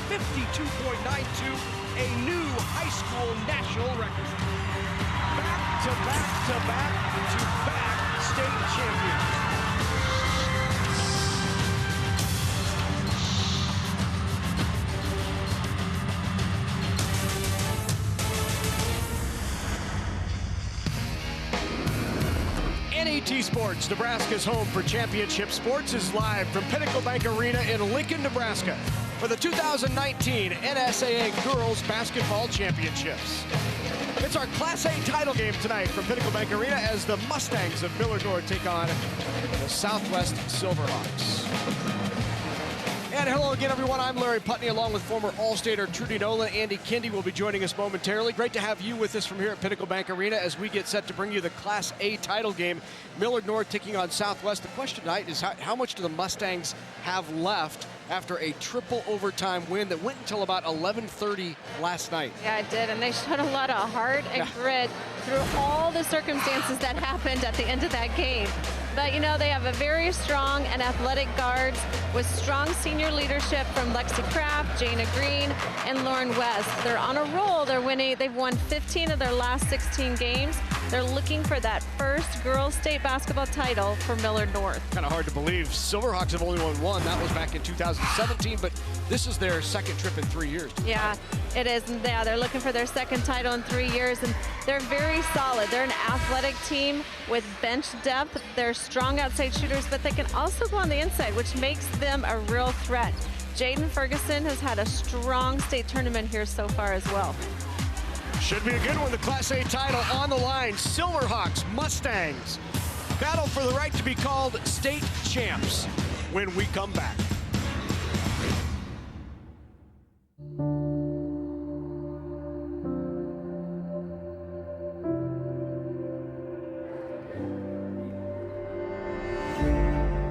52.92, a new high school national record. Back to back to back to back state champions. NET Sports, Nebraska's home for championship sports, is live from Pinnacle Bank Arena in Lincoln, Nebraska for the 2019 NSAA Girls Basketball Championships. It's our Class A title game tonight from Pinnacle Bank Arena as the Mustangs of Millard North take on the Southwest Silverhawks. And hello again, everyone. I'm Larry Putney, along with former All-Stater Trudy Nolan. Andy Kindy will be joining us momentarily. Great to have you with us from here at Pinnacle Bank Arena as we get set to bring you the Class A title game. Millard North taking on Southwest. The question tonight is how much do the Mustangs have left after a triple overtime win that went until about 11:30 last night? Yeah, it did, and they showed a lot of heart and grit through all the circumstances that happened at the end of that game. But, you know, they have a very strong and athletic guards with strong senior leadership from Lexi Kraft, Jana Green, and Lauren West. They're on a roll. They're winning. They've won 15 of their last 16 games. They're looking for that first girls state basketball title for Millard North. Kind of hard to believe. Silverhawks have only won one. That was back in 2017, but this is their second trip in 3 years. Yeah, it is. Yeah, they're looking for their second title in 3 years, and they're very solid. They're an athletic team with bench depth. They're strong outside shooters, but they can also go on the inside, which makes them a real threat. Jaden Ferguson has had a strong state tournament here so far as well. Should be a good one. The Class A title on the line. Silverhawks, Mustangs battle for the right to be called state champs when we come back.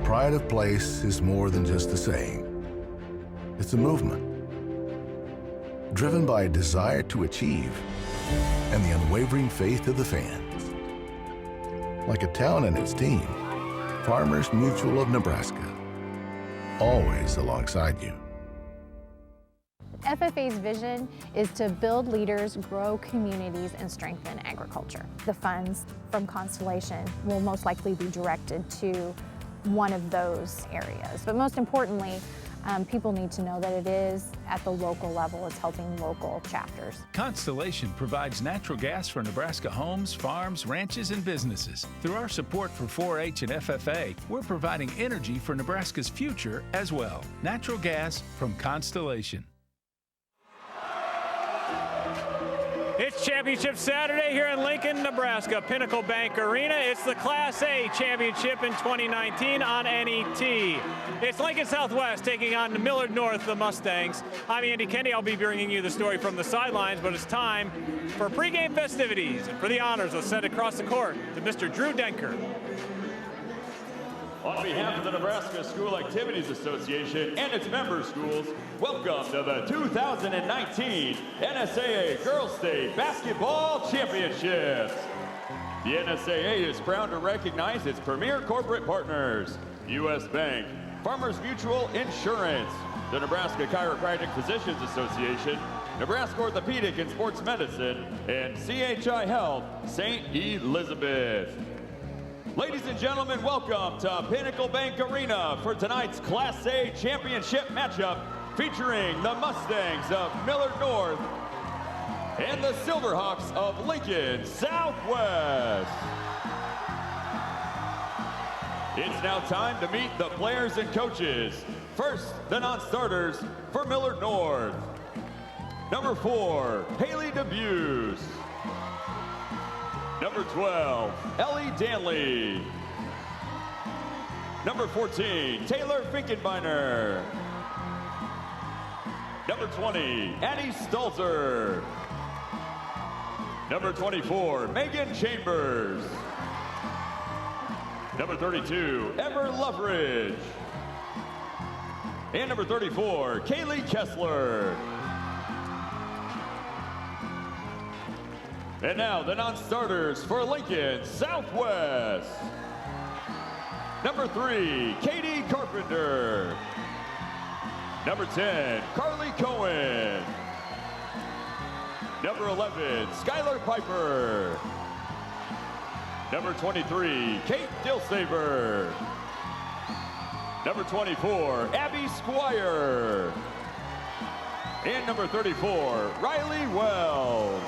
Pride of place is more than just a saying. It's a movement, driven by a desire to achieve and the unwavering faith of the fans. Like a town and its team, Farmers Mutual of Nebraska, always alongside you. FFA's vision is to build leaders, grow communities, and strengthen agriculture. The funds from Constellation will most likely be directed to one of those areas. But most importantly, people need to know that it is at the local level. It's helping local chapters. Constellation provides natural gas for Nebraska homes, farms, ranches, and businesses. Through our support for 4-H and FFA, we're providing energy for Nebraska's future as well. Natural gas from Constellation. It's Championship Saturday here in Lincoln, Nebraska, Pinnacle Bank Arena. It's the Class A Championship in 2019 on NET. It's Lincoln Southwest taking on Millard North, the Mustangs. I'm Andy Kennedy. I'll be bringing you the story from the sidelines, but it's time for pregame festivities. And for the honors, let's send across the court to Mr. Drew Denker. On behalf of the Nebraska School Activities Association and its member schools, welcome to the 2019 NSAA Girls State Basketball Championships. The NSAA is proud to recognize its premier corporate partners: U.S. Bank, Farmers Mutual Insurance, the Nebraska Chiropractic Physicians Association, Nebraska Orthopedic and Sports Medicine, and CHI Health St. Elizabeth. Ladies and gentlemen, welcome to Pinnacle Bank Arena for tonight's Class A Championship matchup featuring the Mustangs of Millard North and the Silverhawks of Lincoln Southwest. It's now time to meet the players and coaches. First, the non-starters for Millard North. Number 4, Haley DeBuse. Number 12, Ellie Danley. Number 14, Taylor Finkenbeiner. Number 20, Addie Stalzer. Number 24, Megan Chambers. Number 32, Ever Loveridge. And number 34, Kaylee Kessler. And now the non-starters for Lincoln Southwest. Number 3, Katie Carpenter. Number 10, Carly Cohen. Number 11, Skylar Piper. Number 23, Kate Dilsaver. Number 24, Abby Squire. And number 34, Riley Wells.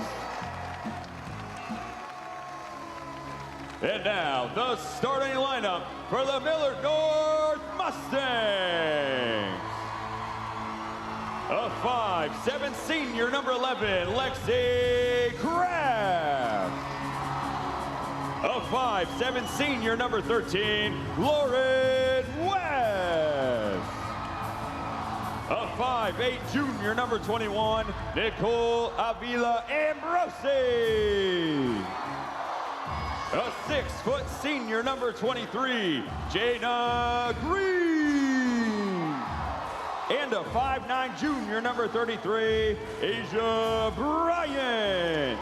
And now, the starting lineup for the Millard North Mustangs. A 5'7" senior, number 11, Lexi Kraft. A 5'7" senior, number 13, Lauren West. A 5'8" junior, number 21, Nicole Avila Ambrosi. A 6-foot senior, number 23, Jana Green. And a 5'9" junior, number 33, Asia Bryant.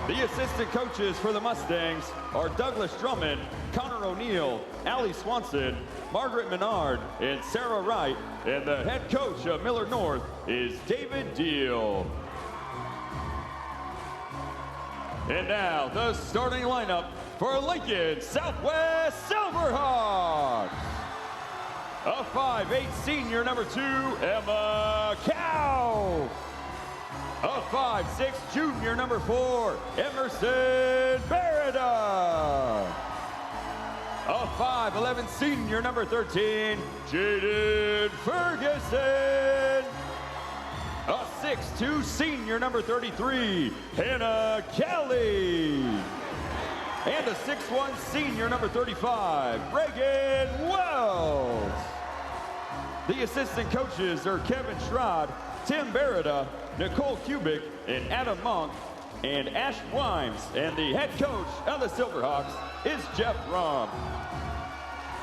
The assistant coaches for the Mustangs are Douglas Drummond, Connor O'Neill, Allie Swanson, Margaret Menard, and Sarah Wright. And the head coach of Millard North is David Deal. And now the starting lineup for Lincoln Southwest Silverhawks. A 5'8" senior, number 2, Emma Cow. A 5'6" junior, number 4, Emerson Berida. A 5'11" senior, number 13, Jaden Ferguson. A 6'2" senior, number 33, Hannah Kelly. And a 6'1" senior, number 35, Reagan Wells. The assistant coaches are Kevin Schrod, Tim Berida, Nicole Kubik, and Adam Monk, and Ash Wimes. And the head coach of the Silverhawks is Jeff Rom.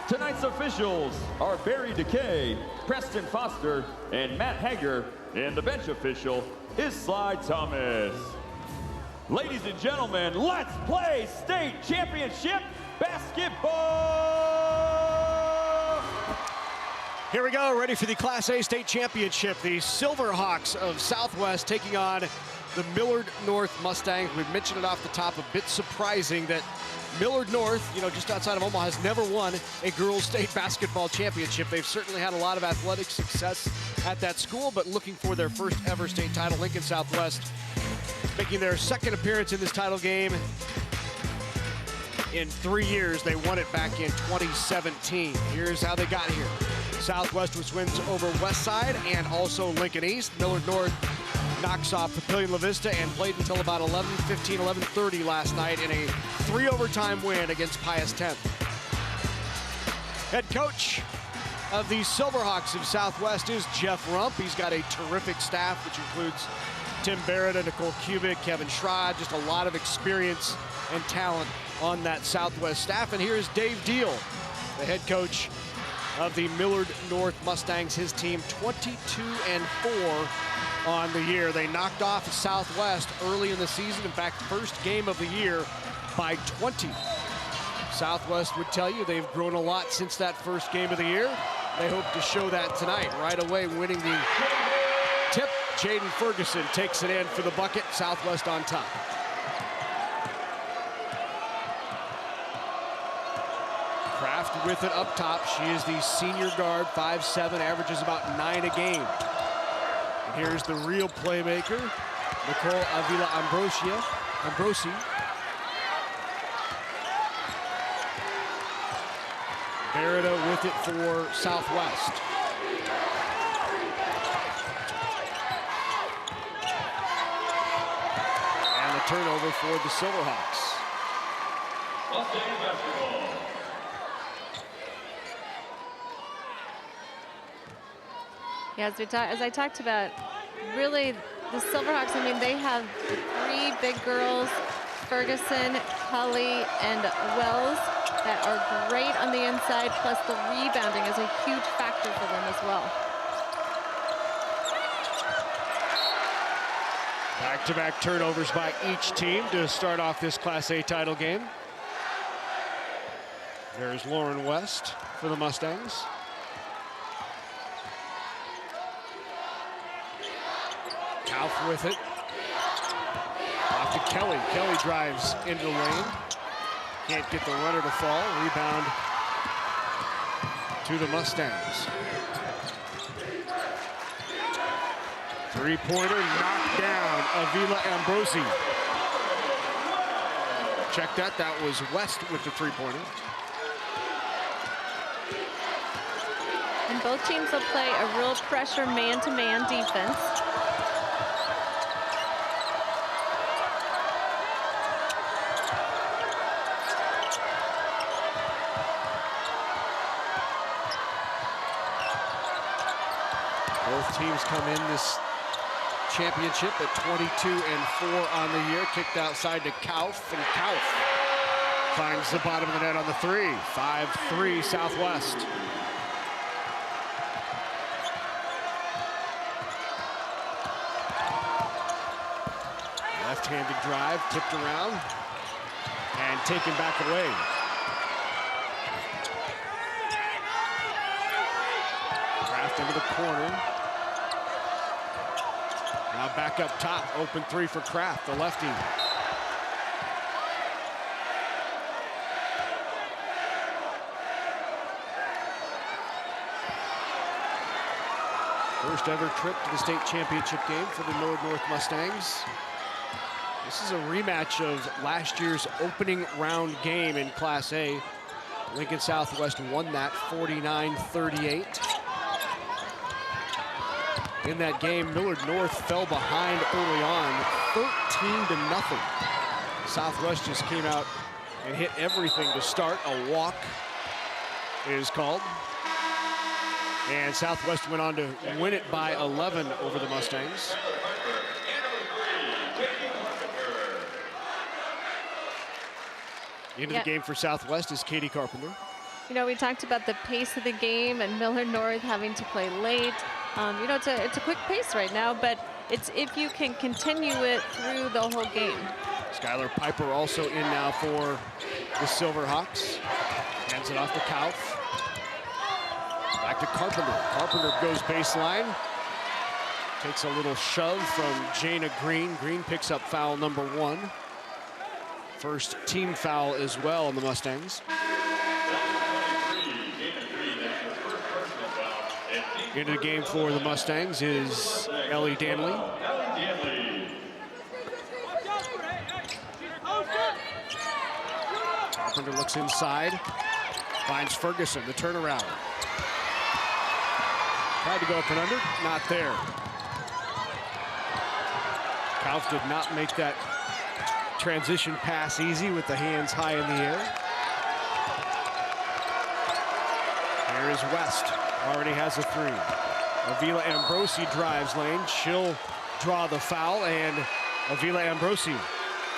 Tonight's officials are Barry DeKay, Preston Foster, and Matt Hager. And the bench official is Sly Thomas. Ladies and gentlemen, let's play state championship basketball! Here we go, ready for the Class A state championship. The Silverhawks of Southwest taking on the Millard North Mustangs. We've mentioned it off the top, a bit surprising that Millard North, just outside of Omaha, has never won a girls state basketball championship. They've certainly had a lot of athletic success at that school, but looking for their first ever state title. Lincoln Southwest making their second appearance in this title game in 3 years. They won it back in 2017. Here's how they got here. Southwest was wins over Westside and also Lincoln East. Millard North knocks off Papillion La Vista and played until about 11:15, 11:30 last night in a 3-overtime win against Pius 10th. Head coach of the Silverhawks of Southwest is Jeff Rump. He's got a terrific staff, which includes Tim Berida, Nicole Kubik, Kevin Schrod, just a lot of experience and talent on that Southwest staff. And here's Dave Deal, the head coach of the Millard North Mustangs. His team 22-4 on the year. They knocked off Southwest early in the season. In fact, first game of the year by 20. Southwest would tell you they've grown a lot since that first game of the year. They hope to show that tonight. Right away, winning the tip. Jaden Ferguson takes it in for the bucket. Southwest on top. Kraft with it up top. She is the senior guard, 5'7", averages about 9 a game. And here's the real playmaker, Nicole Avila Ambrosi. Berida with it for Southwest. And the turnover for the Silverhawks. Mustangs basketball. Yeah, as I talked about, really the Silverhawks, I mean, they have 3 big girls, Ferguson, Cully, and Wells, that are great on the inside, plus the rebounding is a huge factor for them as well. Back-to-back turnovers by each team to start off this Class A title game. There's Lauren West for the Mustangs. Kauf with it. Off to Kelly. Kelly drives into the lane. Can't get the runner to fall. Rebound to the Mustangs. Three-pointer knocked down. Avila Ambrosi. Check that. That was West with the three-pointer. And both teams will play a real pressure man-to-man defense. Both teams come in this championship at 22-4 on the year. Kicked outside to Kauf, and Kauf finds the bottom of the net on the three. 5-3 Southwest. Left-handed drive, tipped around, and taken back away. Draft into the corner. Now back up top, open three for Kraft, the lefty. First ever trip to the state championship game for the Millard North Mustangs. This is a rematch of last year's opening round game in Class A. Lincoln Southwest won that 49-38. In that game, Millard North fell behind early on, 13-0. Southwest just came out and hit everything to start. A walk is called. And Southwest went on to win it by 11 over the Mustangs. Into the game for Southwest is Katie Carpenter. You know, we talked about the pace of the game and Millard North having to play late. You know, it's a quick pace right now, but it's if you can continue it through the whole game. Skylar Piper also in now for the Silverhawks. Hands it off to Kauf. Back to Carpenter. Carpenter goes baseline. Takes a little shove from Jana Green. Green picks up foul number 1. First team foul as well on the Mustangs. Into the game for the Mustangs is Ellie Danley. Carpenter looks inside, finds Ferguson, the turnaround. Tried to go up and under, not there. Kauf did not make that transition pass easy with the hands high in the air. Here is West, already has a three. Avila Ambrosi drives lane, she'll draw the foul, and Avila Ambrosi,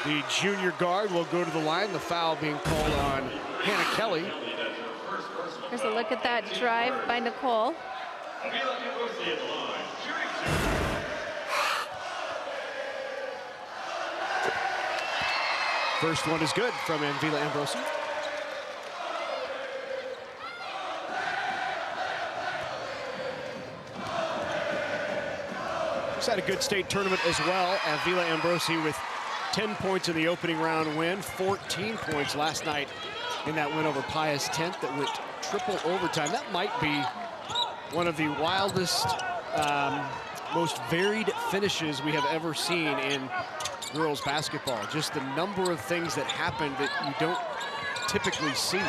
the junior guard, will go to the line. The foul being called on Hannah Kelly. Here's a look at that drive by Nicole. First one is good from Avila Ambrosi. She's had a good state tournament as well. Avila Ambrosi with 10 points in the opening round win, 14 points last night in that win over Pius 10th that went triple overtime. That might be one of the wildest, most varied finishes we have ever seen in girls basketball. Just the number of things that happened that you don't typically see.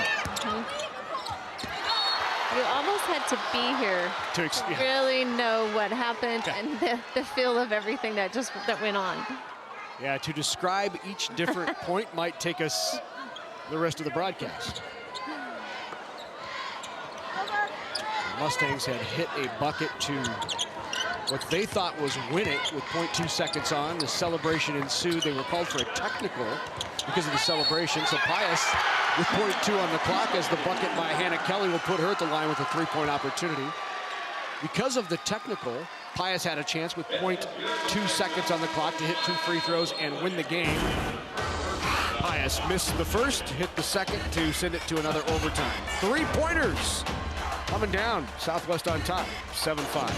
You almost had to be here to really know what happened and the feel of everything that went on. Yeah, to describe each different point might take us the rest of the broadcast. The Mustangs had hit a bucket to what they thought was win it with 0.2 seconds on. The celebration ensued. They were called for a technical because of the celebration. So Pius with 0.2 on the clock as the bucket by Hannah Kelly will put her at the line with a three-point opportunity. Because of the technical, Pius had a chance with 0.2 seconds on the clock to hit 2 free throws and win the game. Pius missed the first, hit the second to send it to another overtime. Three-pointers coming down. Southwest on top, 7-5.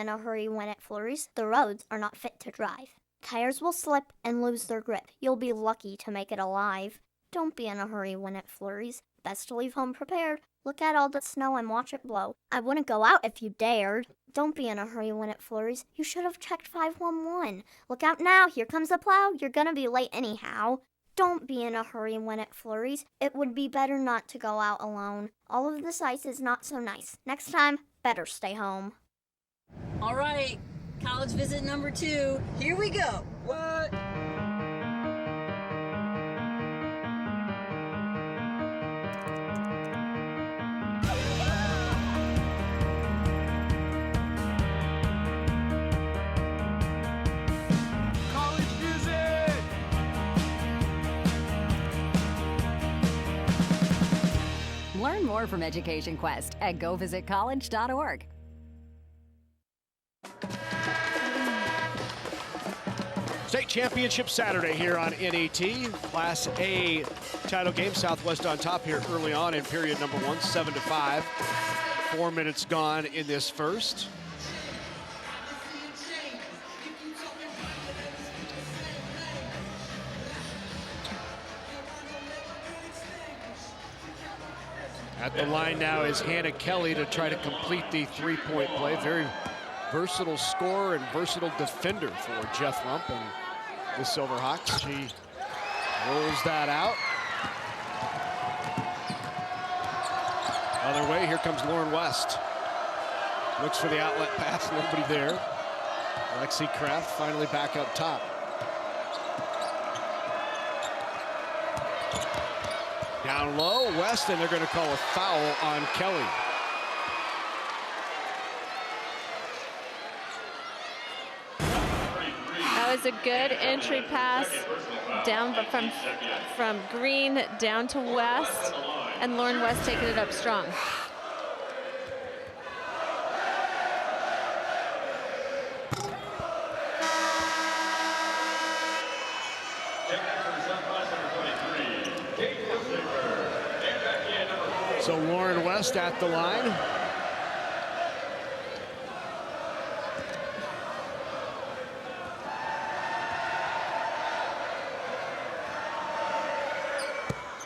in a hurry when it flurries. The roads are not fit to drive. Tires will slip and lose their grip. You'll be lucky to make it alive. Don't be in a hurry when it flurries. Best to leave home prepared. Look at all the snow and watch it blow. I wouldn't go out if you dared. Don't be in a hurry when it flurries. You should have checked 511. Look out now, here comes the plow. You're gonna be late anyhow. Don't be in a hurry when it flurries. It would be better not to go out alone. All of this ice is not so nice. Next time, better stay home. All right, college visit number 2. Here we go. What? Learn more from Education Quest at govisitcollege.org. State Championship Saturday here on NET. Class A title game. Southwest on top here early on in period number 1, 7-5. 4 minutes gone in this first. At the line now is Hannah Kelly to try to complete the three-point play. Very versatile scorer and versatile defender for Jeff Rump and the Silverhawks. She rolls that out. Other way, here comes Lauren West. Looks for the outlet pass, nobody there. Lexi Kraft finally back up top. Down low, West, and they're going to call a foul on Kelly. That was a good entry pass down from Green down to West, and Lauren West taking it up strong. So Lauren West at the line.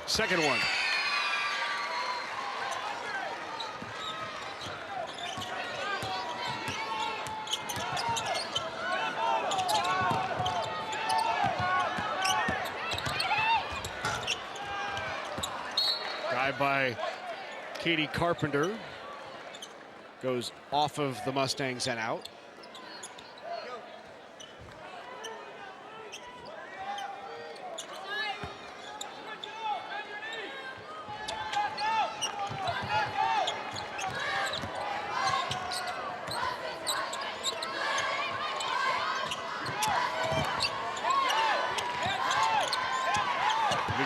Second one. Drive by Katie Carpenter. Goes off of the Mustangs and out.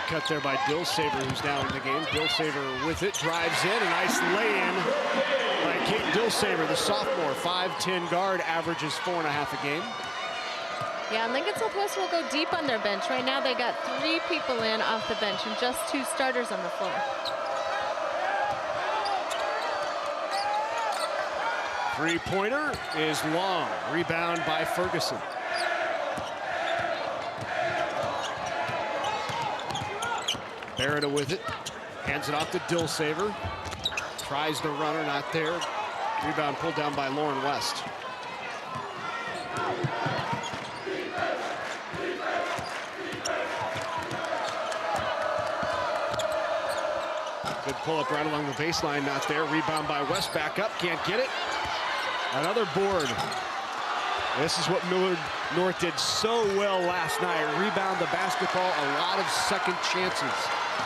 Cut there by Dilsaver, who's now in the game. Dilsaver with it, drives in, a nice lay-in by Kate Dilsaver, the sophomore, 5'10" guard, averages 4.5 a game. Yeah, and Lincoln Southwest will go deep on their bench. Right now they got 3 people in off the bench and just 2 starters on the floor. Three-pointer is long, rebound by Ferguson. Barrett with it, hands it off to Dilsaver. Tries the runner, not there. Rebound pulled down by Lauren West. Good pull-up right along the baseline, not there. Rebound by West, back up, can't get it. Another board. This is what Millard North did so well last night. Rebound the basketball, a lot of second chances.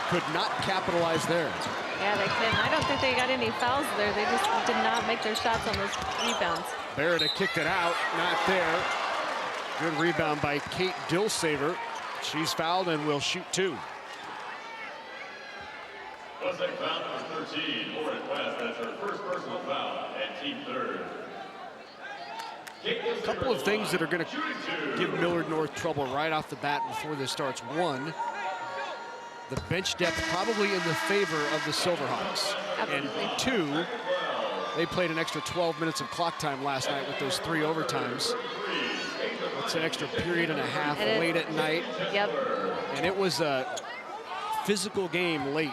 Could not capitalize there. Yeah, they couldn't. I don't think they got any fouls there. They just did not make their shots on those rebounds. Barrett kicked it out, not there. Good rebound by Kate Dilsaver. She's fouled and will shoot 2. Mustang foul number 13, Lauren West. That's her first personal foul and team third. A couple of things that are going to give Millard North trouble right off the bat before this starts. One, the bench depth probably in the favor of the Silverhawks. And 2, They played an extra 12 minutes of clock time last night with those 3 overtimes. That's an extra period and a half late at night. Yep. And it was a physical game late.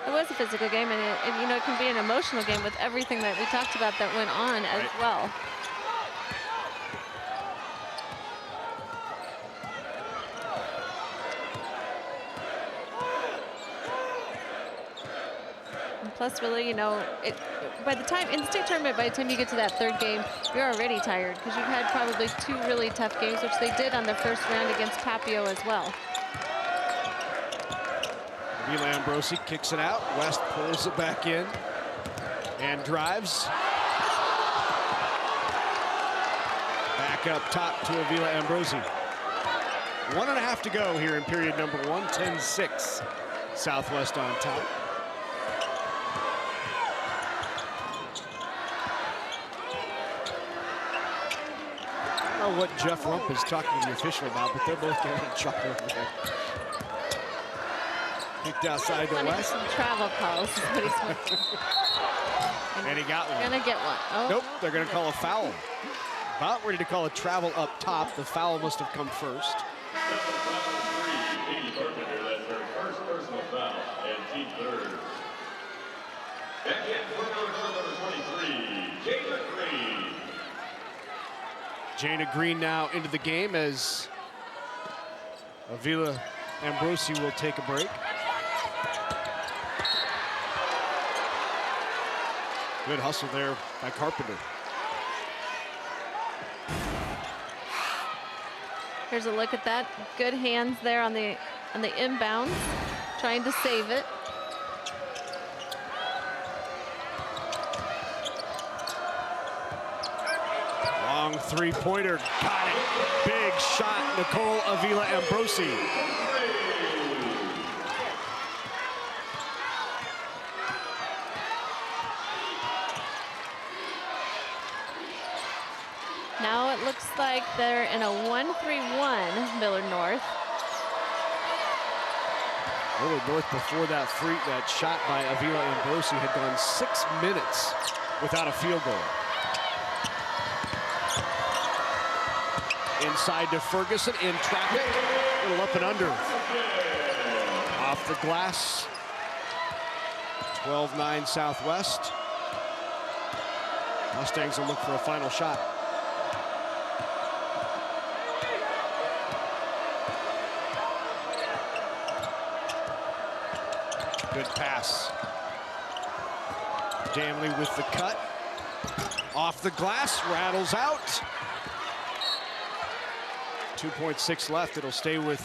It was a physical game, and you know, it can be an emotional game with everything that we talked about that went on as well. And plus, really, you know, by the time in the state tournament, by the time you get to that 3rd game, you're already tired because you've had probably 2 really tough games, which they did on the first round against Papio as well. Avila Ambrosi kicks it out. West pulls it back in and drives. Back up top to Avila Ambrosi. 1.5 to go here in period number 1. 10-6. Southwest on top. I don't know what Jeff Rump is talking to the official about, but they're both getting in trouble over there. Kicked outside the West. Some travel calls is what he's wanting. And he got one. Gonna get one. Oh. Nope, they're gonna call a foul. About ready to call a travel up top. The foul must have come first. Katie Carpenter, that's her first personal foul, and team 3rd. Back in for number 23, Jana Green. Jana Green now into the game as Avila Ambrosi will take a break. Good hustle there by Carpenter. Here's a look at that. Good hands there on the inbounds, trying to save it. Long 3-pointer, got it. Big shot, Nicole Avila Ambrosi. Now it looks like they're in a 1-3-1, Millard North. Millard North before that shot by Avila Ambrosi had gone 6 minutes without a field goal. Inside to Ferguson, in traffic, little up and under. Off the glass, 12-9 Southwest. Mustangs will look for a final shot. Good pass. Danley with the cut. Off the glass, rattles out. 2.6 left, it'll stay with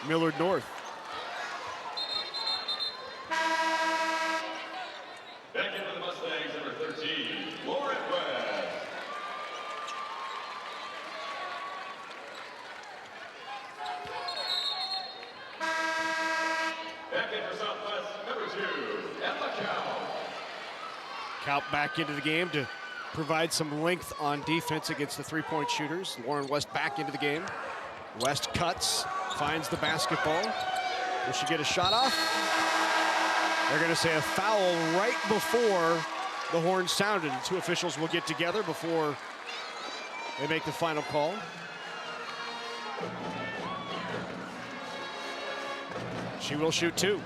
Millard North. Back into the Mustangs, number 13, Lauren West. Back in for Southwest, number 2, Emma Cow. Kaup back into the game to provide some length on defense against the 3-point shooters. Lauren West back into the game. West cuts, finds the basketball. Will she get a shot off? They're going to say a foul right before the horn sounded. The 2 officials will get together before they make the final call. She will shoot 2.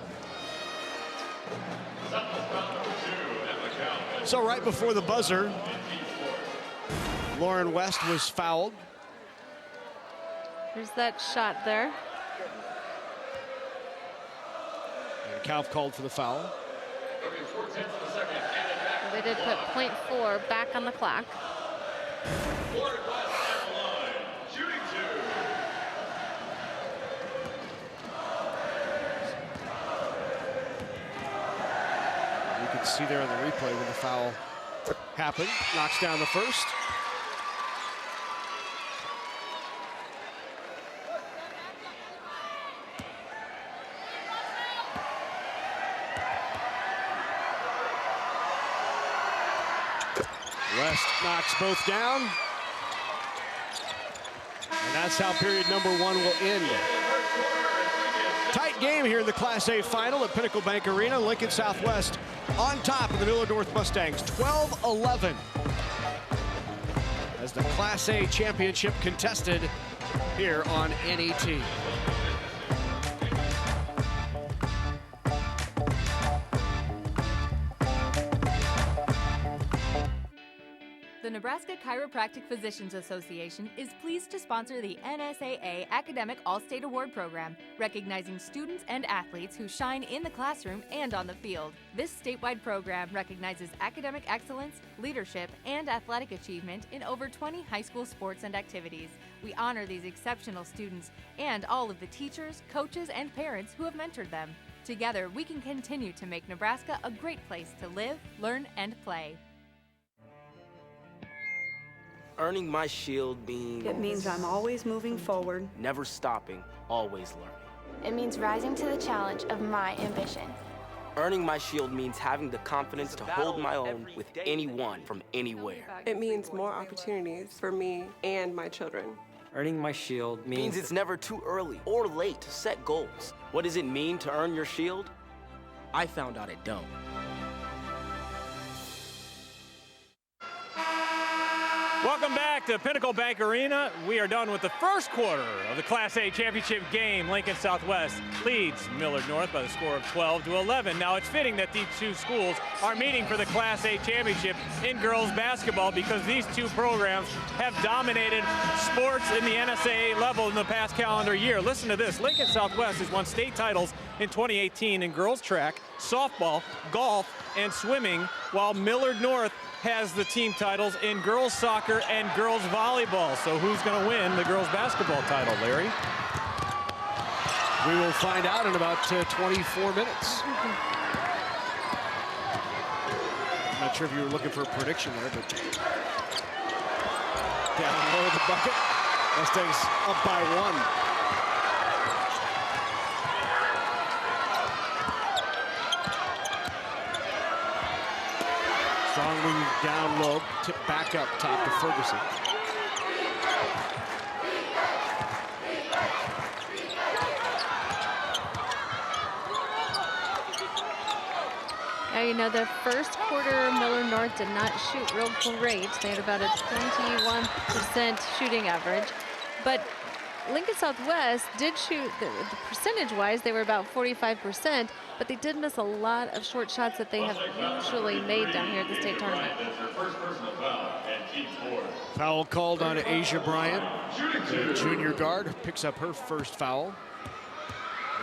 So right before the buzzer, Lauren West was fouled. There's that shot there. And Kaup called for the foul. They did put .4 back on the clock. You can see there on the replay when the foul happened. Knocks down the first. West knocks both down. And that's how period number 1 will end. Tight game here in the Class A final at Pinnacle Bank Arena. Lincoln Southwest on top of the Millard North Mustangs, 12-11. As the Class A championship contested here on NET. The Nebraska Chiropractic Physicians Association is pleased to sponsor the NSAA Academic All-State Award Program, recognizing students and athletes who shine in the classroom and on the field. This statewide program recognizes academic excellence, leadership, and athletic achievement in over 20 high school sports and activities. We honor these exceptional students and all of the teachers, coaches, and parents who have mentored them. Together, we can continue to make Nebraska a great place to live, learn, and play. Earning my shield means... It means I'm always moving forward. Never stopping, always learning. It means rising to the challenge of my ambition. Earning my shield means having the confidence to hold my own with anyone from anywhere. It means more opportunities for me and my children. Earning my shield means it's never too early or late to set goals. What does it mean to earn your shield? I found out it don't. Welcome back to Pinnacle Bank Arena. We are done with the first quarter of the Class A championship game. Lincoln Southwest leads Millard North by the score of 12-11. Now it's fitting that these two schools are meeting for the Class A championship in girls basketball because these two programs have dominated sports in the NSAA level in the past calendar year. Listen to this. Lincoln Southwest has won state titles in 2018 in girls track, softball, golf, and swimming, while Millard North has the team titles in girls soccer and girls volleyball. So who's going to win the girls basketball title, Larry? We will find out in about 24 minutes. I'm not sure if you were looking for a prediction there, but down low the bucket. Mustangs up by 1. Strong wing down low, tip back up top to Ferguson. Now, you know, the first quarter, Millard North did not shoot real great. They had about a 21% shooting average. But Lincoln Southwest did shoot, the percentage-wise, they were about 45%, but they did miss a lot of short shots that they have usually made down here at the state tournament. Foul called on Asia Bryant, the junior guard, picks up her first foul.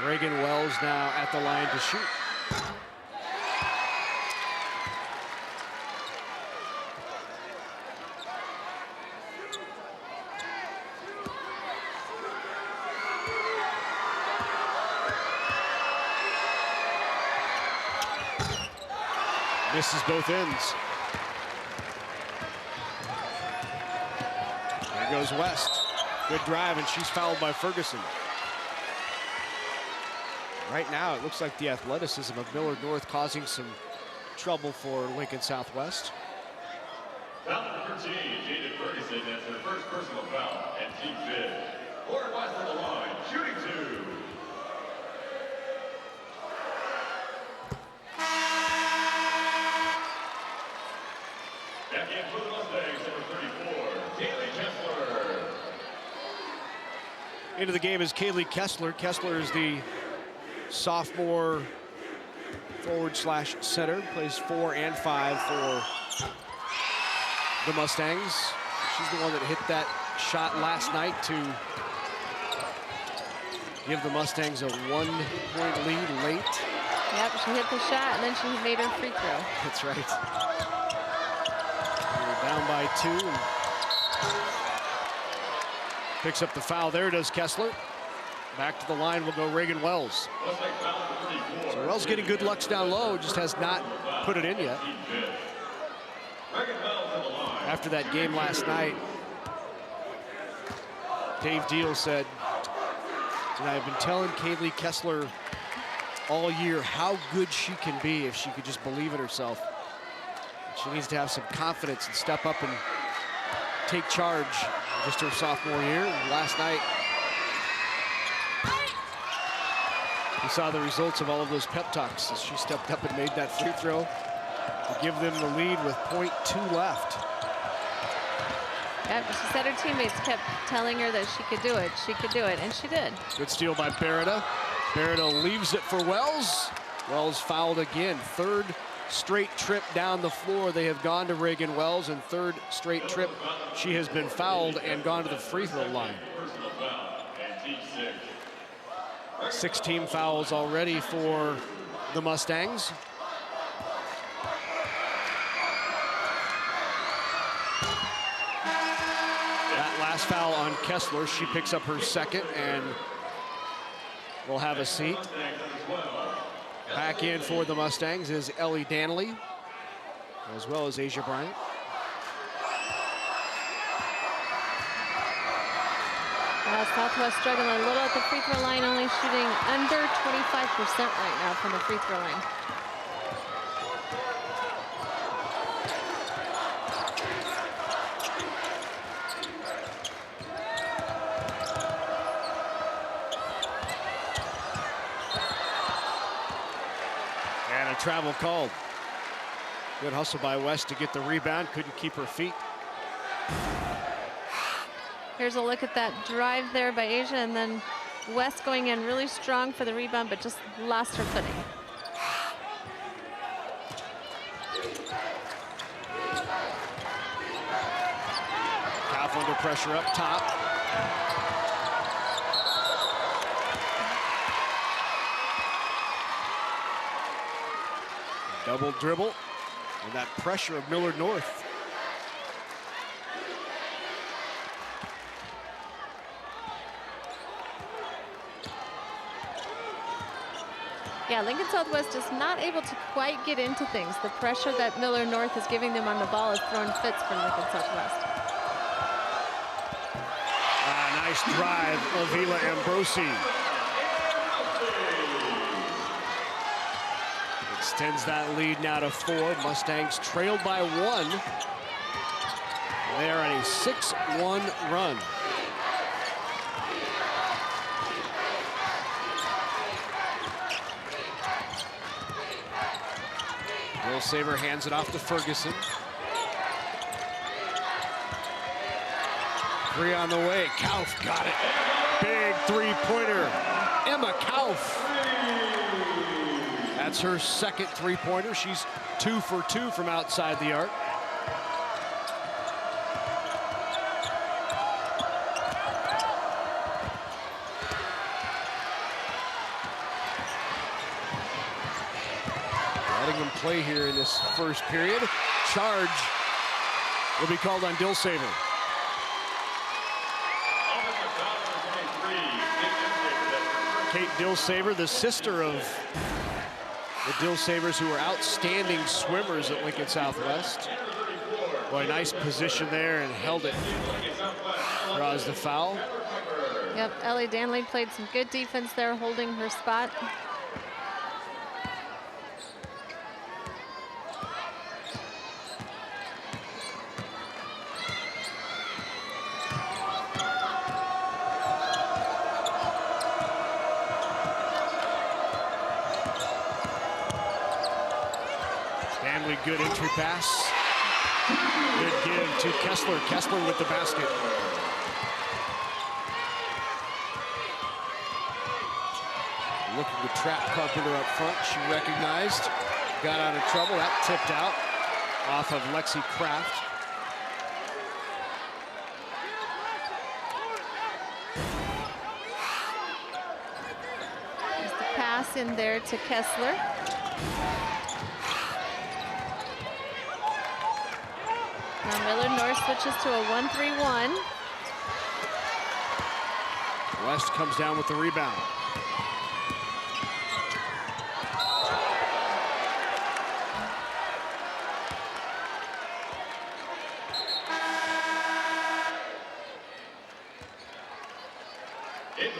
Reagan Wells now at the line to shoot. Misses both ends. There goes West. Good drive, and she's fouled by Ferguson. Right now, it looks like the athleticism of Millard North causing some trouble for Lincoln Southwest. Foul number 13, Jaden Ferguson has her first personal foul, and team fifth. Lauren West on the line, shooting 2. Back in for the Mustangs, number 34, Kaylee Kessler. Into the game is Kaylee Kessler. Kessler is the sophomore forward/center, plays 4 and 5 for the Mustangs. She's the one that hit that shot last night to give the Mustangs a 1-point lead late. Yep, she hit the shot and then she made her free throw. That's right. Down by 2. And picks up the foul. There does Kessler. Back to the line will go Reagan Wells. So Wells getting good looks down low, just has not put it in yet. After that game last night, Dave Deal said, and I've been telling Kaylee Kessler all year how good she can be if she could just believe in herself. She needs to have some confidence and step up and take charge. Just her sophomore year. Last night, You saw the results of all of those pep talks as she stepped up and made that free throw to give them the lead with .2 left. Yep, she said her teammates kept telling her that she could do it, and she did. Good steal by Beretta. Beretta leaves it for Wells. Wells fouled again. Third straight trip down the floor. They have gone to Reagan Wells, and third straight trip she has been fouled and gone to the free throw line. 6 team fouls already for the Mustangs. That last foul on Kessler, she picks up her second and will have a seat. Back in for the Mustangs is Ellie Danley, as well as Asia Bryant. Southwest struggling a little at the free throw line, only shooting under 25% right now from the free throw line. And a travel called. Good hustle by West to get the rebound, couldn't keep her feet. Here's a look at that drive there by Asia, and then West going in really strong for the rebound, but just lost her footing. Kauf under pressure up top. Double dribble, and that pressure of Millard North. Yeah, Lincoln Southwest is not able to quite get into things. The pressure that Millard North is giving them on the ball is throwing fits for Lincoln Southwest. Nice drive, Avila Ambrosi. Extends that lead now to 4. Mustangs trailed by 1. They are on a 6-1 run. Saver hands it off to Ferguson. 3 on the way. Kauf got it. Big three-pointer. Emma Kauf. That's her second three-pointer. She's 2 for 2 from outside the arc. Play here in this first period. Charge will be called on Dilsaver. Kate Dilsaver, the sister of the Dilsavers, who are outstanding swimmers at Lincoln Southwest. Boy, nice position there and held it. Draws the foul. Yep, Ellie Danley played some good defense there, holding her spot. Good entry pass. Good give to Kessler. Kessler with the basket. Looking to trap Carpenter up front. She recognized. Got out of trouble. That tipped out off of Lexi Kraft. There's the pass in there to Kessler. Now Millard North switches to a 1-3-1. West comes down with the rebound.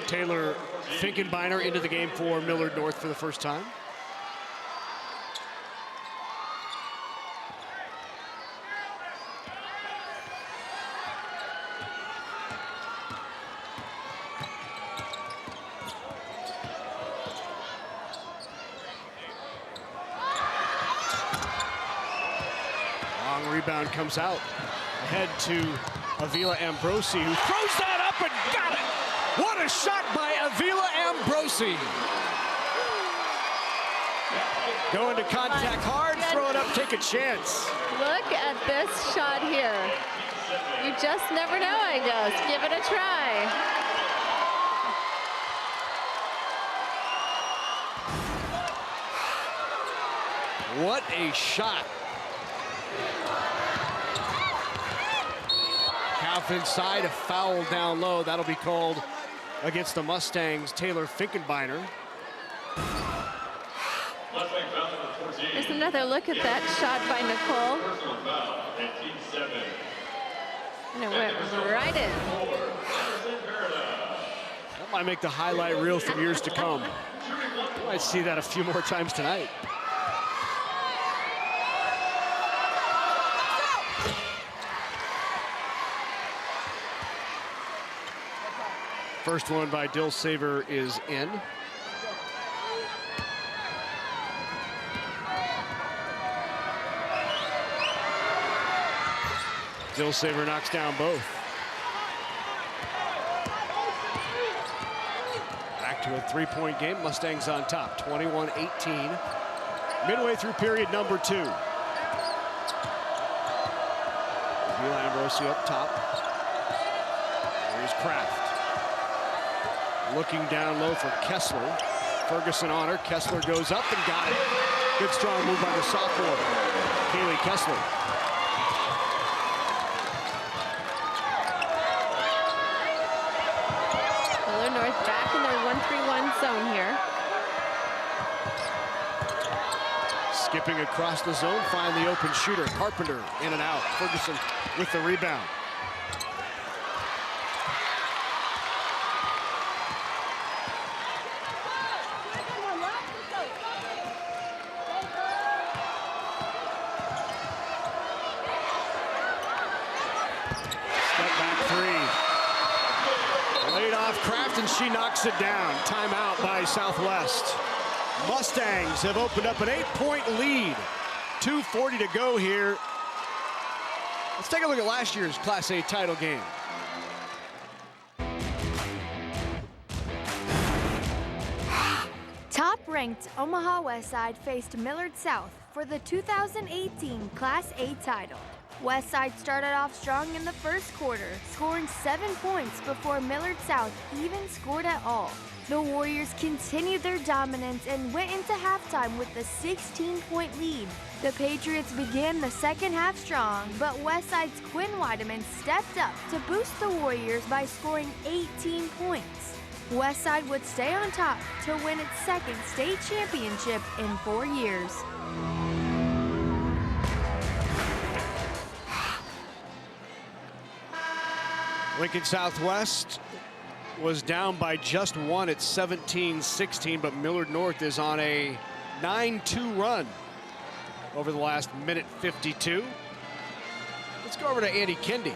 Taylor Finkenbeiner into the game for Millard North for the first time. rebound comes out. Ahead to Avila Ambrosi, who throws that up and got it. What a shot by Avila Ambrosi. Going to contact hard, throw it up, take a chance. Look at this shot here. You just never know, I guess. Give it a try. What a shot. Half inside, a foul down low. That'll be called against the Mustangs, Taylor Finkenbeiner. There's another look at that shot by Nicole. And it went right in. That might make the highlight reel for years to come. You might see that a few more times tonight. First one by Dilsaver is in. Dilsaver knocks down both. Back to a three-point game. Mustangs on top, 21-18. Midway through period number 2. Avila Ambrosi up top. Here's Kraft. Looking down low for Kessler. Ferguson on her. Kessler goes up and got it. Good strong move by the sophomore, Kaylee Kessler. Millard North back in their 1-3-1 zone here. Skipping across the zone, find the open shooter. Carpenter in and out. Ferguson with the rebound. And she knocks it down. Timeout by Southwest. Mustangs have opened up an 8-point lead. 2:40 to go here. Let's take a look at last year's Class A title game. Top-ranked Omaha Westside faced Millard South for the 2018 Class A title. Westside started off strong in the first quarter, scoring 7 points before Millard South even scored at all. The Warriors continued their dominance and went into halftime with a 16-point lead. The Patriots began the second half strong, but Westside's Quinn Weideman stepped up to boost the Warriors by scoring 18 points. Westside would stay on top to win its second state championship in 4 years. Lincoln Southwest was down by just 1 at 17-16, but Millard North is on a 9-2 run over the last minute 52. Let's go over to Andy Kendi.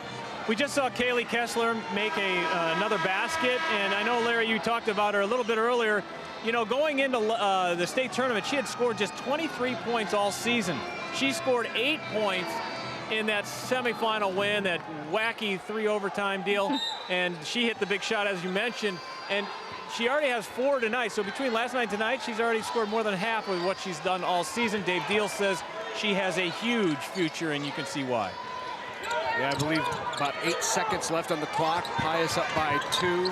We just saw Kaylee Kessler make another basket, and I know, Larry, you talked about her a little bit earlier. You know, going into the state tournament, she had scored just 23 points all season. She scored 8 points in that semifinal win, that wacky 3 overtime deal, and she hit the big shot, as you mentioned, and she already has 4 tonight. So between last night and tonight, she's already scored more than half of what she's done all season. Dave Deal says she has a huge future, and you can see why. Yeah, I believe about 8 seconds left on the clock. Pius up by 2.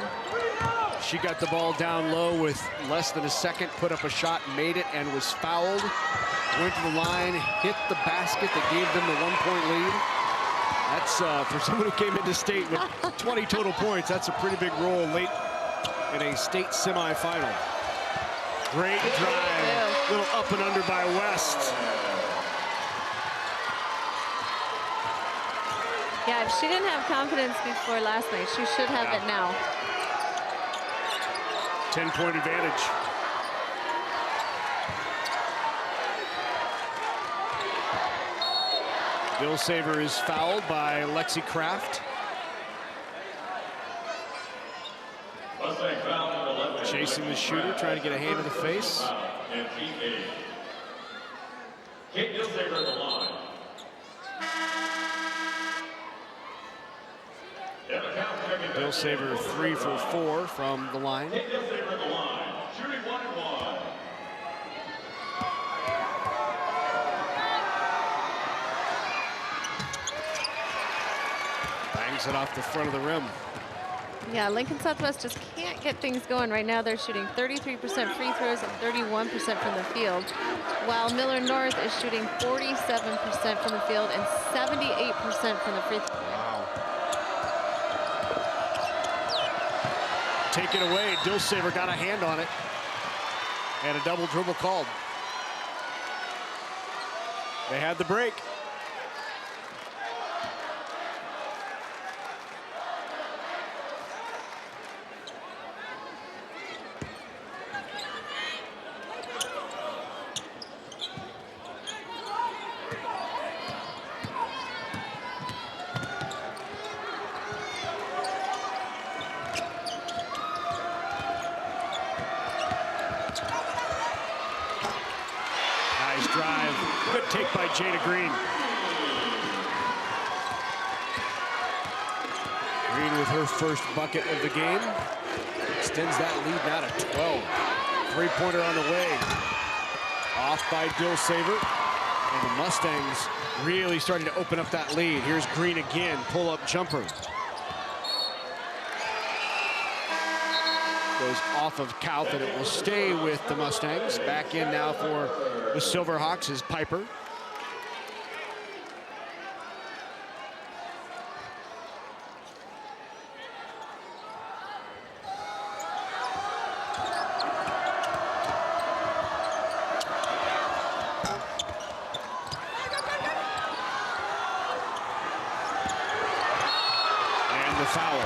She got the ball down low with less than a second, put up a shot, made it, and was fouled. Went to the line, hit the basket that gave them the 1-point lead. That's, for someone who came into state with 20 total points, that's a pretty big role late in a state semifinal. Great drive, little up and under by West. Yeah, if she didn't have confidence before last night, she should have it now. 10-point advantage. Dilsaver is fouled by Lexi Kraft. Chasing the shooter, trying to get a hand in the face. Kate Dilsaver at the line. Dilsaver 3 for 4 from the line. Bangs it off the front of the rim. Yeah, Lincoln Southwest just can't get things going right now. They're shooting 33% free throws and 31% from the field, while Millard North is shooting 47% from the field and 78% from the free throw. Wow. Take it away. Dilsaver got a hand on it. And a double dribble called. They had the break. Drive, good take by Jada Green. Green with her first bucket of the game. Extends that lead now to 12. Three-pointer on the way. Off by Dilsaver. And the Mustangs really starting to open up that lead. Here's Green again, pull-up jumper. Goes off of Kauth, and it will stay with the Mustangs. Back in now for the Silverhawks is Piper. And the foul.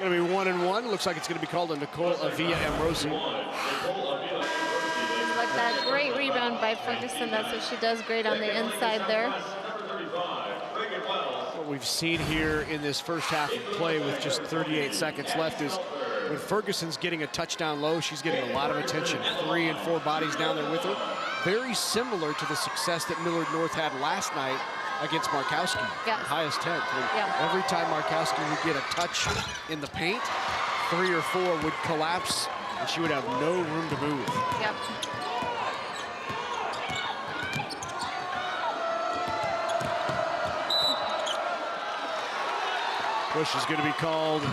Going to be 1-1. Looks like it's going to be called on Nicole Avila-Ambrosi. Like that great rebound by Ferguson. That's what she does great on the inside there. What we've seen here in this first half of play with just 38 seconds left is when Ferguson's getting a touchdown low, she's getting a lot of attention. 3 and 4 bodies down there with her. Very similar to the success that Millard North had last night against Markowski, yes. Highest 10th. Yeah. Every time Markowski would get a touch in the paint, 3 or 4 would collapse, and she would have no room to move. Yep. Push is going to be called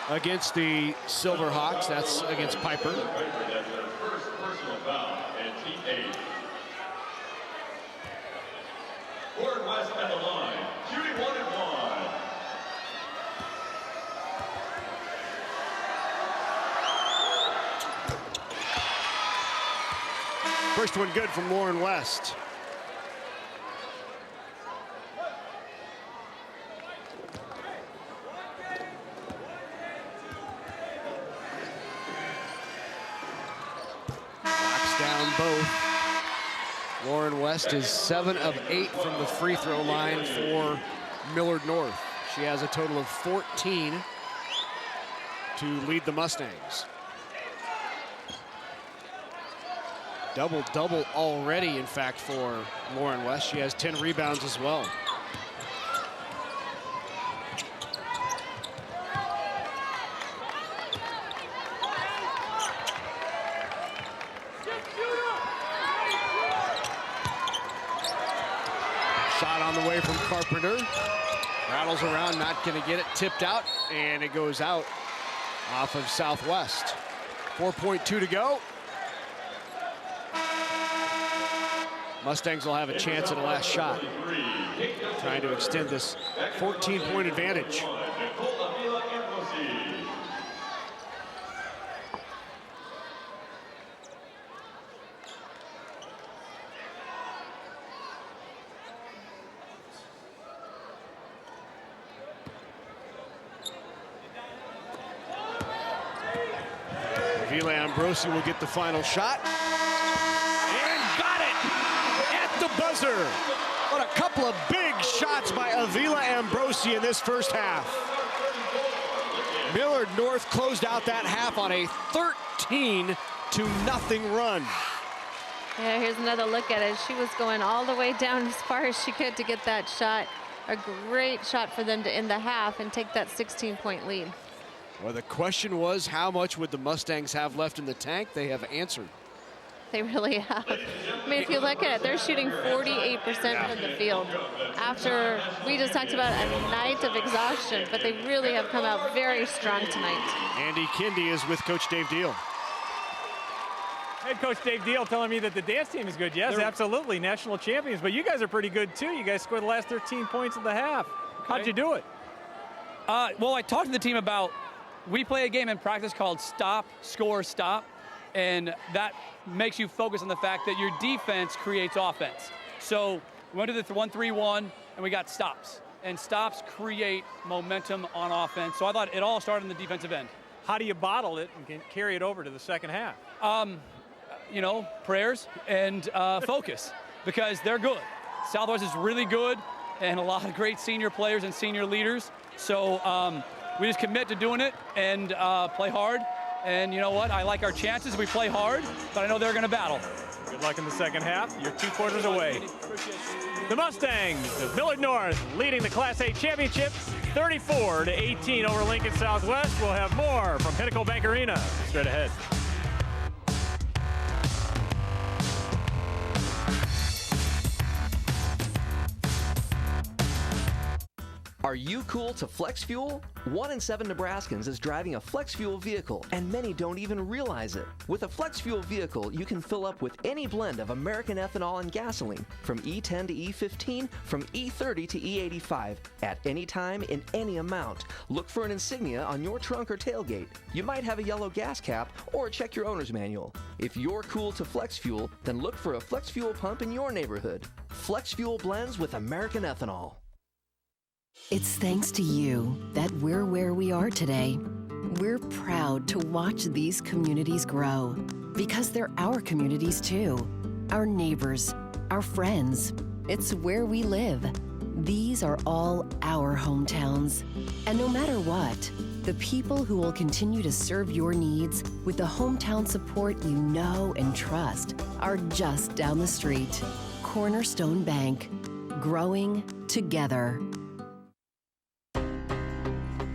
against the Silverhawks. That's against Piper. West at the line, shooting 1-1. First one good from Lauren West. Knocks down both. Lauren West is 7 of 8 from the free throw line for Millard North. She has a total of 14 to lead the Mustangs. Double-double already, in fact, for Lauren West. She has 10 rebounds as well. Shot on the way from Carpenter. Rattles around, not going to get it. Tipped out, and it goes out off of Southwest. 4.2 to go. Mustangs will have a chance at a last shot, trying to extend this 14-point advantage. Avila-Ambrosi will get the final shot. The buzzer. What a couple of big shots by Avila-Ambrosi in this first half. Millard North closed out that half on a 13-0 run. Yeah, here's another look at it. She was going all the way down as far as she could to get that shot. A great shot for them to end the half and take that 16-point lead. Well, the question was, how much would the Mustangs have left in the tank? They have answered. They really have. I mean, if you look at it, they're shooting 48% from the field. After we just talked about a night of exhaustion, but they really have come out very strong tonight. Andy Kindy is with Coach Dave Deal. Head Coach Dave Deal telling me that the dance team is good. Yes, absolutely, national champions. But you guys are pretty good, too. You guys scored the last 13 points of the half. How'd you do it? Well, I talked to the team about, we play a game in practice called stop, score, stop. And that makes you focus on the fact that your defense creates offense. So we went to the 1-3-1, and we got stops. And stops create momentum on offense. So I thought it all started on the defensive end. How do you bottle it and carry it over to the second half? You know, prayers and focus, because they're good. Southwest is really good, and a lot of great senior players and senior leaders. So we just commit to doing it and play hard. And you know what? I like our chances. We play hard, but I know they're going to battle. Good luck in the second half. You're 2 quarters away. The Mustangs of Millard North leading the Class A championship 34-18 over Lincoln Southwest. We'll have more from Pinnacle Bank Arena straight ahead. Are you cool to flex fuel? 1 in 7 Nebraskans is driving a flex fuel vehicle, and many don't even realize it. With a flex fuel vehicle, you can fill up with any blend of American ethanol and gasoline, from E10 to E15, from E30 to E85, at any time in any amount. Look for an insignia on your trunk or tailgate. You might have a yellow gas cap, or check your owner's manual. If you're cool to flex fuel, then look for a flex fuel pump in your neighborhood. Flex fuel blends with American ethanol. It's thanks to you that we're where we are today. We're proud to watch these communities grow, because they're our communities too. Our neighbors, our friends. It's where we live. These are all our hometowns. And no matter what, the people who will continue to serve your needs with the hometown support you know and trust are just down the street. Cornerstone Bank. Growing together.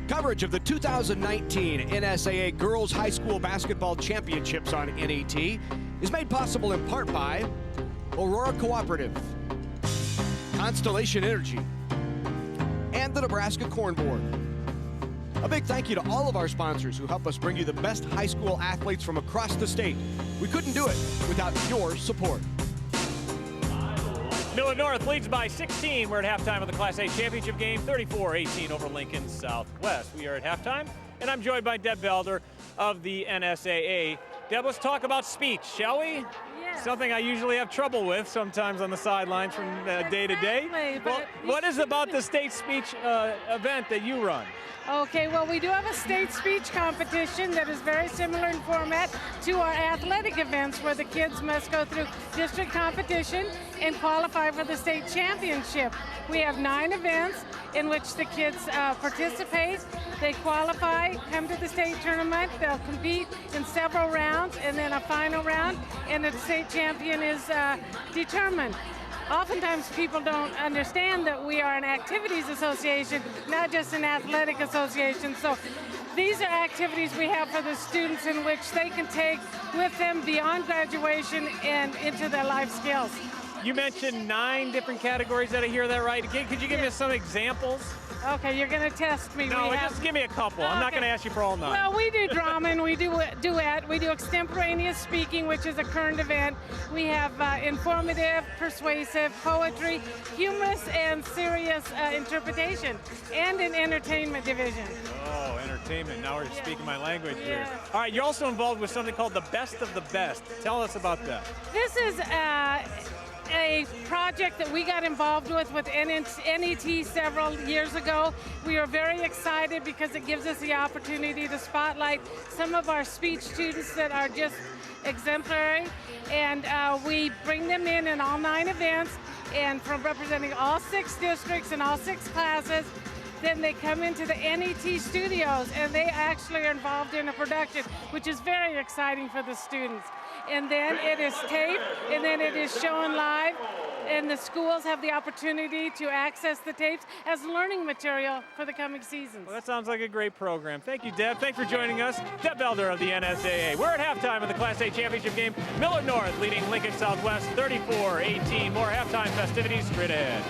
Coverage of the 2019 NSAA Girls High School Basketball Championships on NET is made possible in part by Aurora Cooperative, Constellation Energy, and the Nebraska Corn Board. A big thank you to all of our sponsors who help us bring you the best high school athletes from across the state. We couldn't do it without your support. Millard North leads by 16. We're at halftime of the Class A championship game, 34-18 over Lincoln Southwest. We are at halftime, and I'm joined by Deb Belder of the NSAA. Deb, let's talk about speech, shall we? Yes. Something I usually have trouble with sometimes on the sidelines from day to day. Well, what is about the state speech event that you run? Okay, well, we do have a state speech competition that is very similar in format to our athletic events, where the kids must go through district competition and qualify for the state championship. We have 9 events in which the kids participate. They qualify, come to the state tournament, they'll compete in several rounds, and then a final round, and the state champion is determined. Oftentimes people don't understand that we are an activities association, not just an athletic association. So these are activities we have for the students in which they can take with them beyond graduation and into their life skills. You mentioned 9 different categories. Did I hear that right? Could you give me some examples? Okay, you're going to test me. No, just give me a couple. I'm not going to ask you for all 9. Well, we do drama and we do duet. We do extemporaneous speaking, which is a current event. We have informative, persuasive, poetry, humorous, and serious interpretation, and an entertainment division. Oh, entertainment. Now we're speaking my language here. All right, you're also involved with something called the Best of the Best. Tell us about that. This is a project that we got involved with NET several years ago. We are very excited because it gives us the opportunity to spotlight some of our speech students that are just exemplary, and we bring them in all 9 events, and from representing all 6 districts and all 6 classes. Then they come into the NET studios and they actually are involved in a production, which is very exciting for the students. and then it is taped, and then it is shown live. And the schools have the opportunity to access the tapes as learning material for the coming seasons. Well, that sounds like a great program. Thank you, Deb. Thanks for joining us. Deb Elder of the NSAA. We're at halftime of the Class A championship game. Millard North leading Lincoln Southwest 34-18. More halftime festivities straight ahead.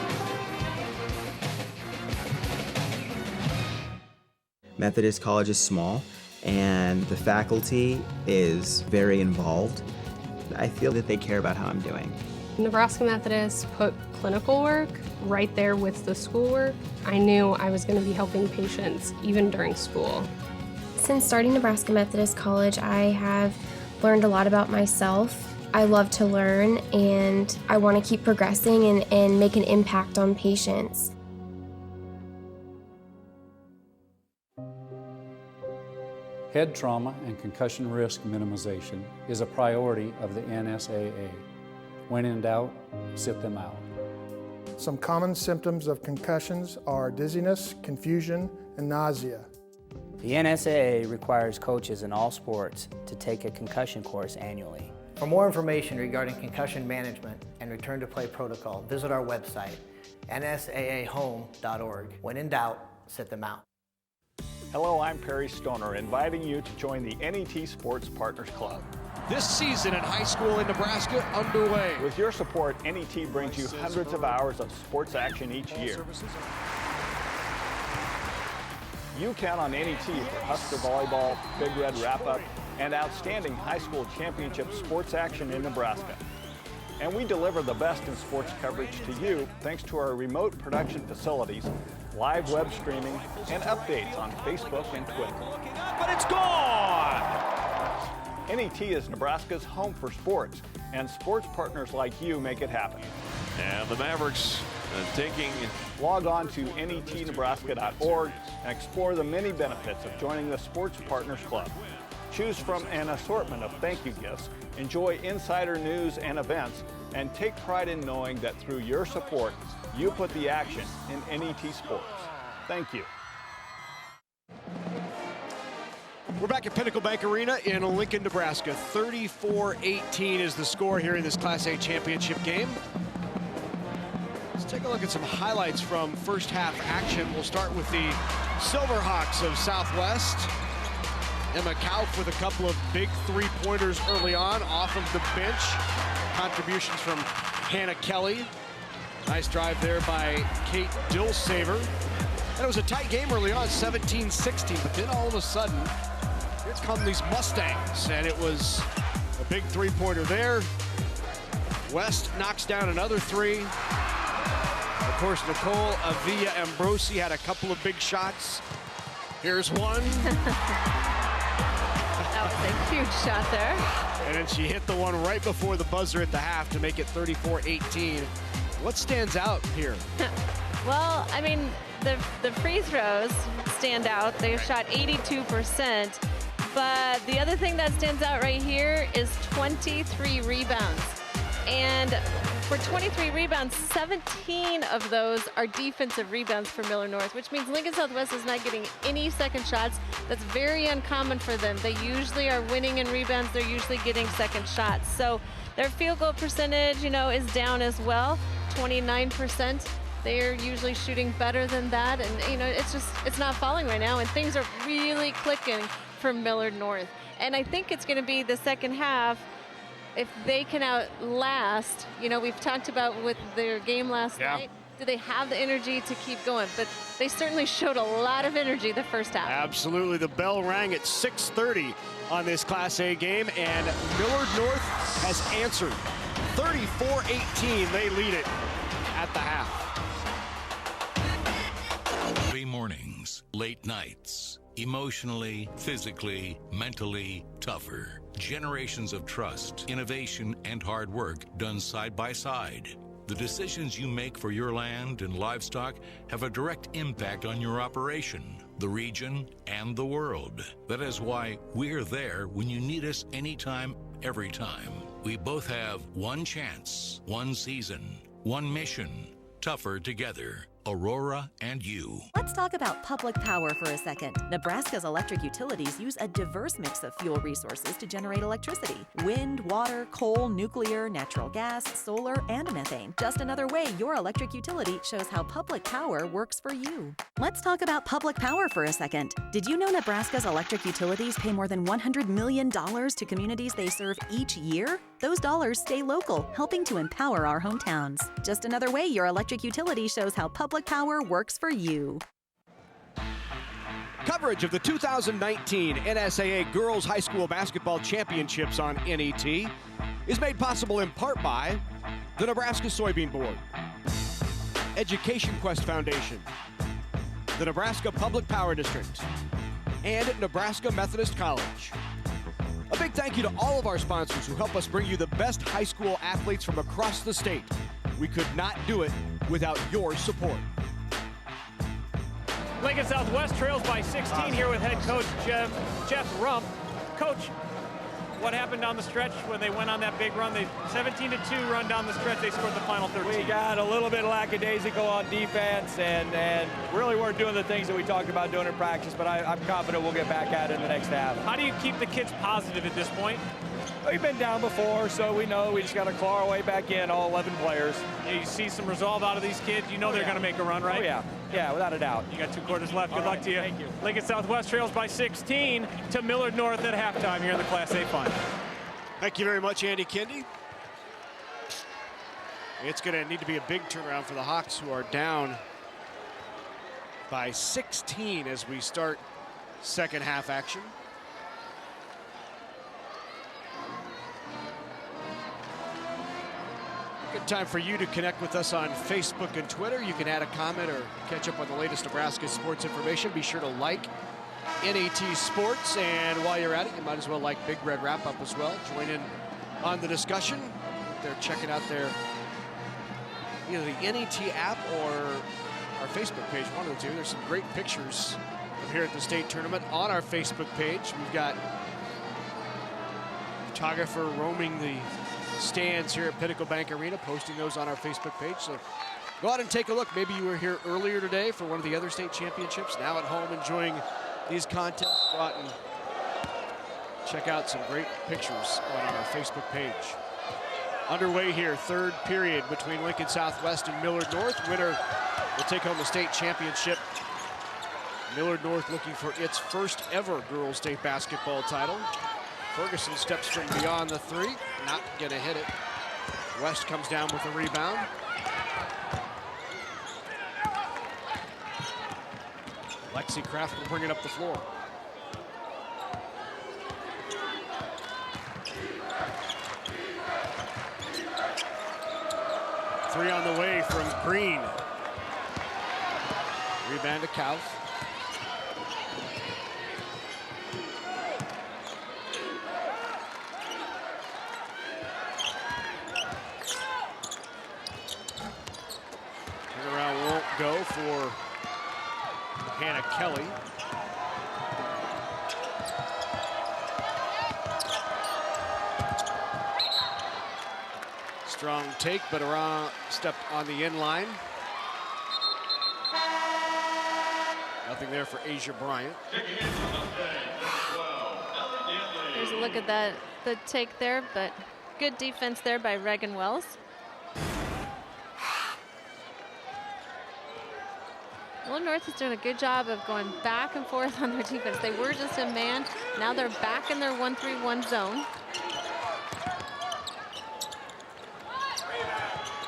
Methodist College is small, and the faculty is very involved. I feel that they care about how I'm doing. Nebraska Methodist put clinical work right there with the schoolwork. I knew I was going to be helping patients even during school. Since starting Nebraska Methodist College, I have learned a lot about myself. I love to learn, and I want to keep progressing and make an impact on patients. Head trauma and concussion risk minimization is a priority of the NSAA. When in doubt, sit them out. Some common symptoms of concussions are dizziness, confusion, and nausea. The NSAA requires coaches in all sports to take a concussion course annually. For more information regarding concussion management and return to play protocol, visit our website, nsaahome.org. When in doubt, sit them out. Hello, I'm Perry Stoner, inviting you to join the NET Sports Partners Club. This season in high school in Nebraska underway. With your support, NET brings you hundreds of hours of sports action each year. You count on NET for Husker Volleyball, Big Red Wrap-Up, and outstanding high school championship sports action in Nebraska. And we deliver the best in sports coverage to you thanks to our remote production facilities, live web streaming, and updates on Facebook and Twitter. But it's gone! NET is Nebraska's home for sports, and sports partners like you make it happen. And the Mavericks taking... Log on to netnebraska.org and explore the many benefits of joining the Sports Partners Club. Choose from an assortment of thank you gifts, enjoy insider news and events, and take pride in knowing that through your support, you put the action in NET sports. Thank you. We're back at Pinnacle Bank Arena in Lincoln, Nebraska. 34-18 is the score here in this Class A championship game. Let's take a look at some highlights from first half action. We'll start with the Silverhawks of Southwest. Emma Kauf with a couple of big three-pointers early on off of the bench. Contributions from Hannah Kelly. Nice drive there by Kate Dillsaver. And it was a tight game early on, 17-16, but then all of a sudden, here come these Mustangs, and it was a big three-pointer there. West knocks down another three. Of course, Nicole Avila Ambrosi had a couple of big shots. Here's one. That was a huge shot there. And then she hit the one right before the buzzer at the half to make it 34-18. What stands out here? Well, I mean, the free throws stand out. They shot 82%. But the other thing that stands out right here is 23 rebounds. And for 23 rebounds, 17 of those are defensive rebounds for Millard North, which means Lincoln Southwest is not getting any second shots. That's very uncommon for them. They usually are winning in rebounds. They're usually getting second shots. So their field goal percentage, is down as well, 29%. They're usually shooting better than that. And, it's not falling right now. And things are really clicking for Millard North. And I think it's going to be the second half. If they can outlast, we've talked about with their game last night, do they have the energy to keep going? But they certainly showed a lot of energy the first half. Absolutely. The bell rang at 6:30 on this Class A game, and Millard North has answered. 34-18, they lead it at the half. Early mornings, late nights, emotionally, physically, mentally tougher. Generations of trust, innovation, and hard work done side by side. The decisions you make for your land and livestock have a direct impact on your operation, the region, and the world. That is why we're there when you need us anytime, every time. We both have one chance, one season, one mission, tougher together. Aurora, and you. Let's talk about public power for a second. Nebraska's electric utilities use a diverse mix of fuel resources to generate electricity. Wind, water, coal, nuclear, natural gas, solar, and methane. Just another way your electric utility shows how public power works for you. Let's talk about public power for a second. Did you know Nebraska's electric utilities pay more than $100 million to communities they serve each year? Those dollars stay local, helping to empower our hometowns. Just another way your electric utility shows how public power works for you. Coverage of the 2019 NSAA Girls High School Basketball Championships on NET is made possible in part by the Nebraska Soybean Board, Education Quest Foundation, the Nebraska Public Power District, and Nebraska Methodist College. A big thank you to all of our sponsors who help us bring you the best high school athletes from across the state. We could not do it without your support. Lincoln Southwest trails by 16 here with head coach Jeff Rump. Coach, what happened down the stretch when they went on that big run? They 17-2 run down the stretch. They scored the final 13. We got a little bit lackadaisical on defense and really weren't doing the things that we talked about doing in practice, but I'm confident we'll get back at it in the next half. How do you keep the kids positive at this point? We've been down before, so we know we just got to claw our way back in, all 11 players. Yeah, you see some resolve out of these kids. You know they're going to make a run, right? Oh, yeah. Yeah, without a doubt. You got 2 quarters left. Good luck to you. Thank you. Lincoln Southwest trails by 16 to Millard North at halftime here in the Class A final. Thank you very much, Andy Kindy. It's going to need to be a big turnaround for the Hawks, who are down by 16 as we start second half action. Good time for you to connect with us on Facebook and Twitter. You can add a comment or catch up on the latest Nebraska sports information. Be sure to like NET Sports, and while you're at it, you might as well like Big Red Wrap Up as well. Join in on the discussion. They're checking out their either the NET app or our Facebook page, one of the two. There's some great pictures of here at the state tournament on our Facebook page. We've got a photographer roaming the stands here at Pinnacle Bank Arena, posting those on our Facebook page. So go out and take a look. Maybe you were here earlier today for one of the other state championships, now at home enjoying these contests. Go out and check out some great pictures on our Facebook page. Underway here, third period between Lincoln Southwest and Millard North. Winner will take home the state championship. Millard North looking for its first ever girls state basketball title. Ferguson steps from beyond the three, not gonna hit it. West comes down with a rebound. Lexi Kraft will bring it up the floor. Three on the way from Green. Rebound to Kauf. Turnaround won't go for Hannah Kelly. Strong take, but around stepped on the in line. Nothing there for Asia Bryant. There's a look at that, the take there, but good defense there by Reagan Wells. Millard North is doing a good job of going back and forth on their defense. They were just a man. Now they're back in their 1-3-1 zone.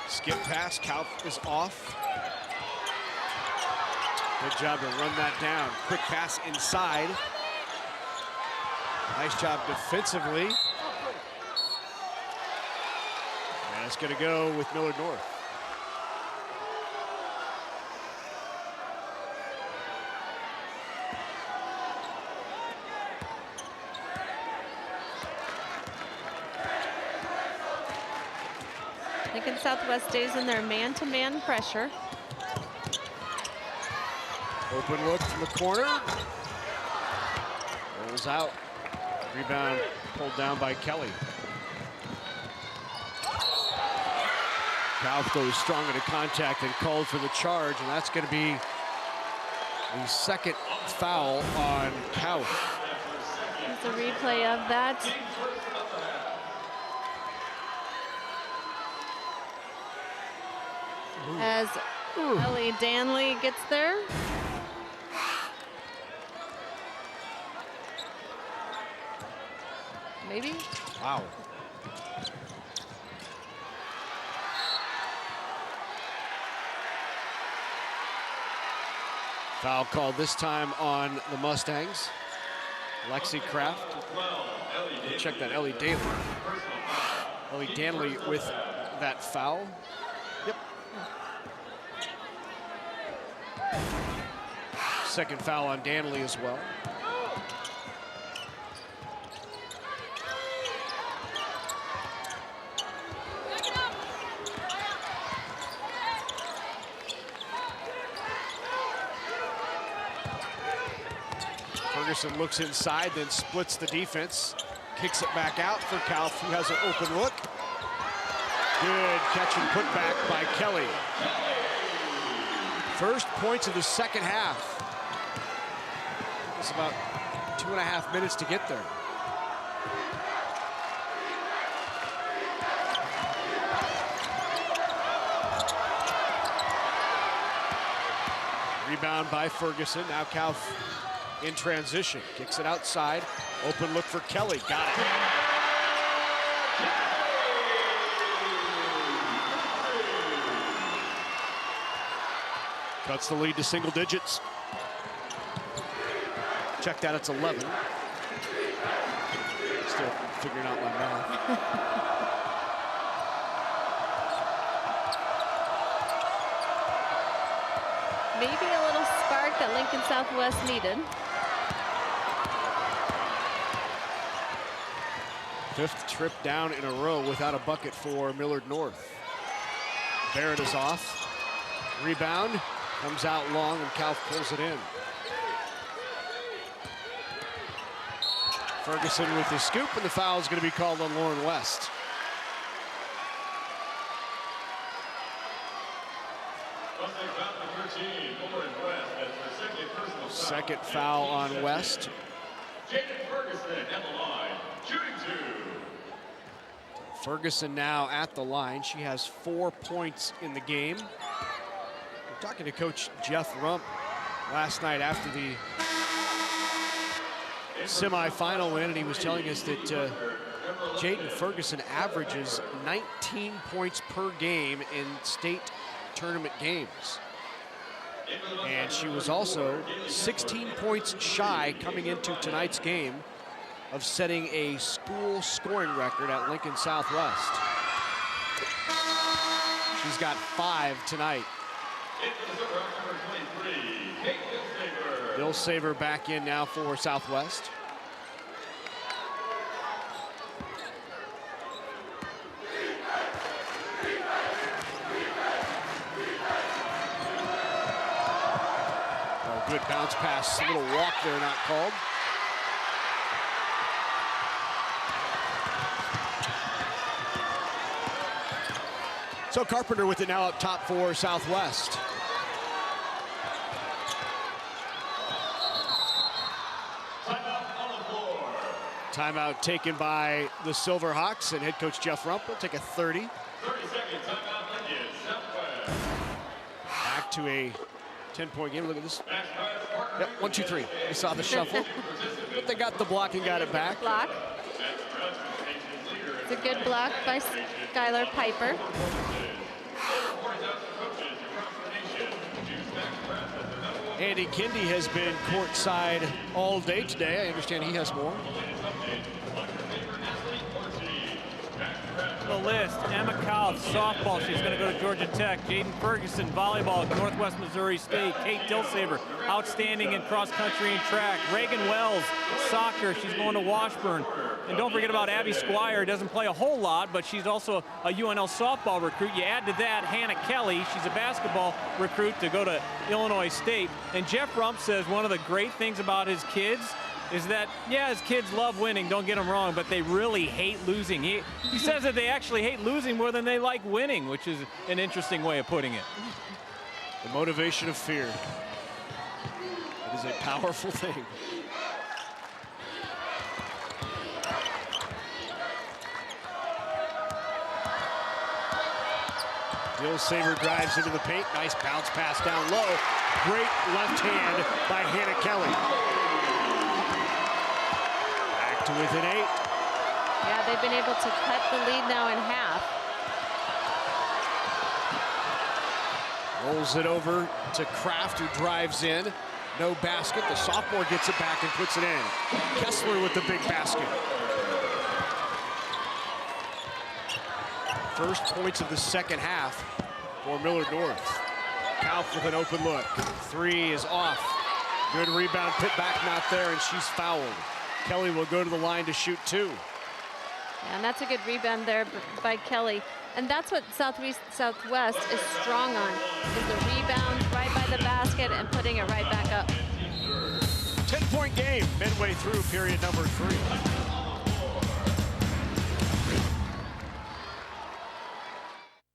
Skip pass, Kauf is off. Good job to run that down. Quick pass inside. Nice job defensively. And it's going to go with Millard North. Lincoln Southwest stays in their man-to-man pressure. Open look from the corner. Rolls out. Rebound pulled down by Kelly. Kauf goes strong into contact and called for the charge, and that's going to be the second foul on Kauf. It's a replay of that. As Ellie Danley gets there. Maybe? Wow. Foul called this time on the Mustangs. Lexi Kraft. Check that, Ellie Danley. Ellie Danley with that foul. Yep. Second foul on Danley as well. Ferguson looks inside, then splits the defense. Kicks it back out for Kauf, who has an open look. Good catch and put back by Kelly. First points of the second half. It's about 2.5 minutes to get there. Rebound by Ferguson. Now Kauf in transition. Kicks it outside. Open look for Kelly. Got it. Cuts the lead to single digits. Check that, it's 11. Still figuring out my math. Maybe a little spark that Lincoln Southwest needed. Fifth trip down in a row without a bucket for Millard North. Barrett is off. Rebound comes out long and Kauf pulls it in. Ferguson with the scoop, and the foul is going to be called on Lauren West. Second foul on West. Ferguson now at the line. She has 4 points in the game. We're talking to Coach Jeff Rump last night after the semifinal win, and he was telling us that Jayden Ferguson averages 19 points per game in state tournament games. And she was also 16 points shy coming into tonight's game of setting a school scoring record at Lincoln Southwest. She's got 5 tonight. Bill Saver back in now for Southwest. Oh, good bounce pass, a little walk there, not called. So Carpenter with it now up top for Southwest. Timeout taken by the Silverhawks, and head coach Jeff Rump will take a 30. Back to a 10-point game. Look at this. Yep, 1, 2, 3. We saw the shuffle, but they got the block and got it back. Block. It's a good block by Skylar Piper. Andy Kindy has been courtside all day today. I understand he has more. The list: Emma Kauf, softball, she's going to go to Georgia Tech. Jayden Ferguson, volleyball, Northwest Missouri State. Kate Dilsaver, outstanding in cross country and track. Reagan Wells, soccer, she's going to Washburn. And don't forget about Abby Squire, doesn't play a whole lot, but she's also a UNL softball recruit. You add to that Hannah Kelly, she's a basketball recruit to go to Illinois State. And Jeff Rump says one of the great things about his kids is that, yeah, his kids love winning, don't get them wrong, but they really hate losing. He says that they actually hate losing more than they like winning, which is an interesting way of putting it. The motivation of fear. It is a powerful thing. Dill Saver drives into the paint. Nice bounce pass down low. Great left hand by Hannah Kelly. Back to within 8. Yeah, they've been able to cut the lead now in half. Rolls it over to Kraft, who drives in. No basket. The sophomore gets it back and puts it in. Kessler with the big basket. First points of the second half for Millard North. Kauf with an open look. 3 is off. Good rebound, put back not there, and she's fouled. Kelly will go to the line to shoot 2. And that's a good rebound there by Kelly. And that's what Southwest is strong on, is the rebound right by the basket and putting it right back up. 10-point game midway through period number 3.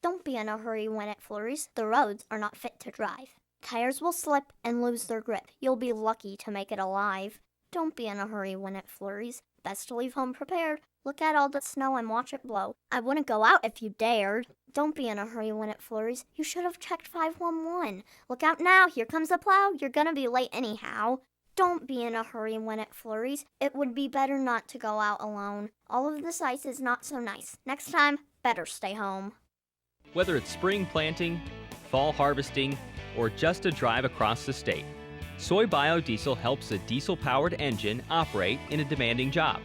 Don't be in a hurry when it flurries. The roads are not fit to drive. Tires will slip and lose their grip. You'll be lucky to make it alive. Don't be in a hurry when it flurries. Best to leave home prepared. Look at all the snow and watch it blow. I wouldn't go out if you dared. Don't be in a hurry when it flurries. You should have checked 511. Look out now, here comes a plow. You're gonna be late anyhow. Don't be in a hurry when it flurries. It would be better not to go out alone. All of this ice is not so nice. Next time, better stay home. Whether it's spring planting, fall harvesting, or just a drive across the state, soy biodiesel helps a diesel-powered engine operate in a demanding job.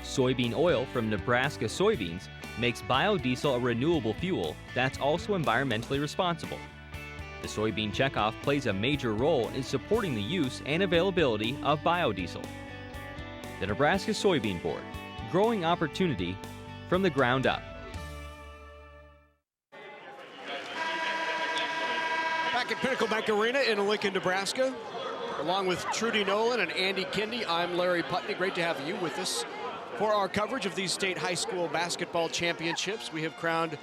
Soybean oil from Nebraska soybeans makes biodiesel a renewable fuel that's also environmentally responsible. The soybean checkoff plays a major role in supporting the use and availability of biodiesel. The Nebraska Soybean Board, growing opportunity from the ground up. Back at Pinnacle Bank Arena in Lincoln, Nebraska, along with Trudy Nolan and Andy Kindy, I'm Larry Putney. Great to have you with us for our coverage of these state high school basketball championships. We have crowned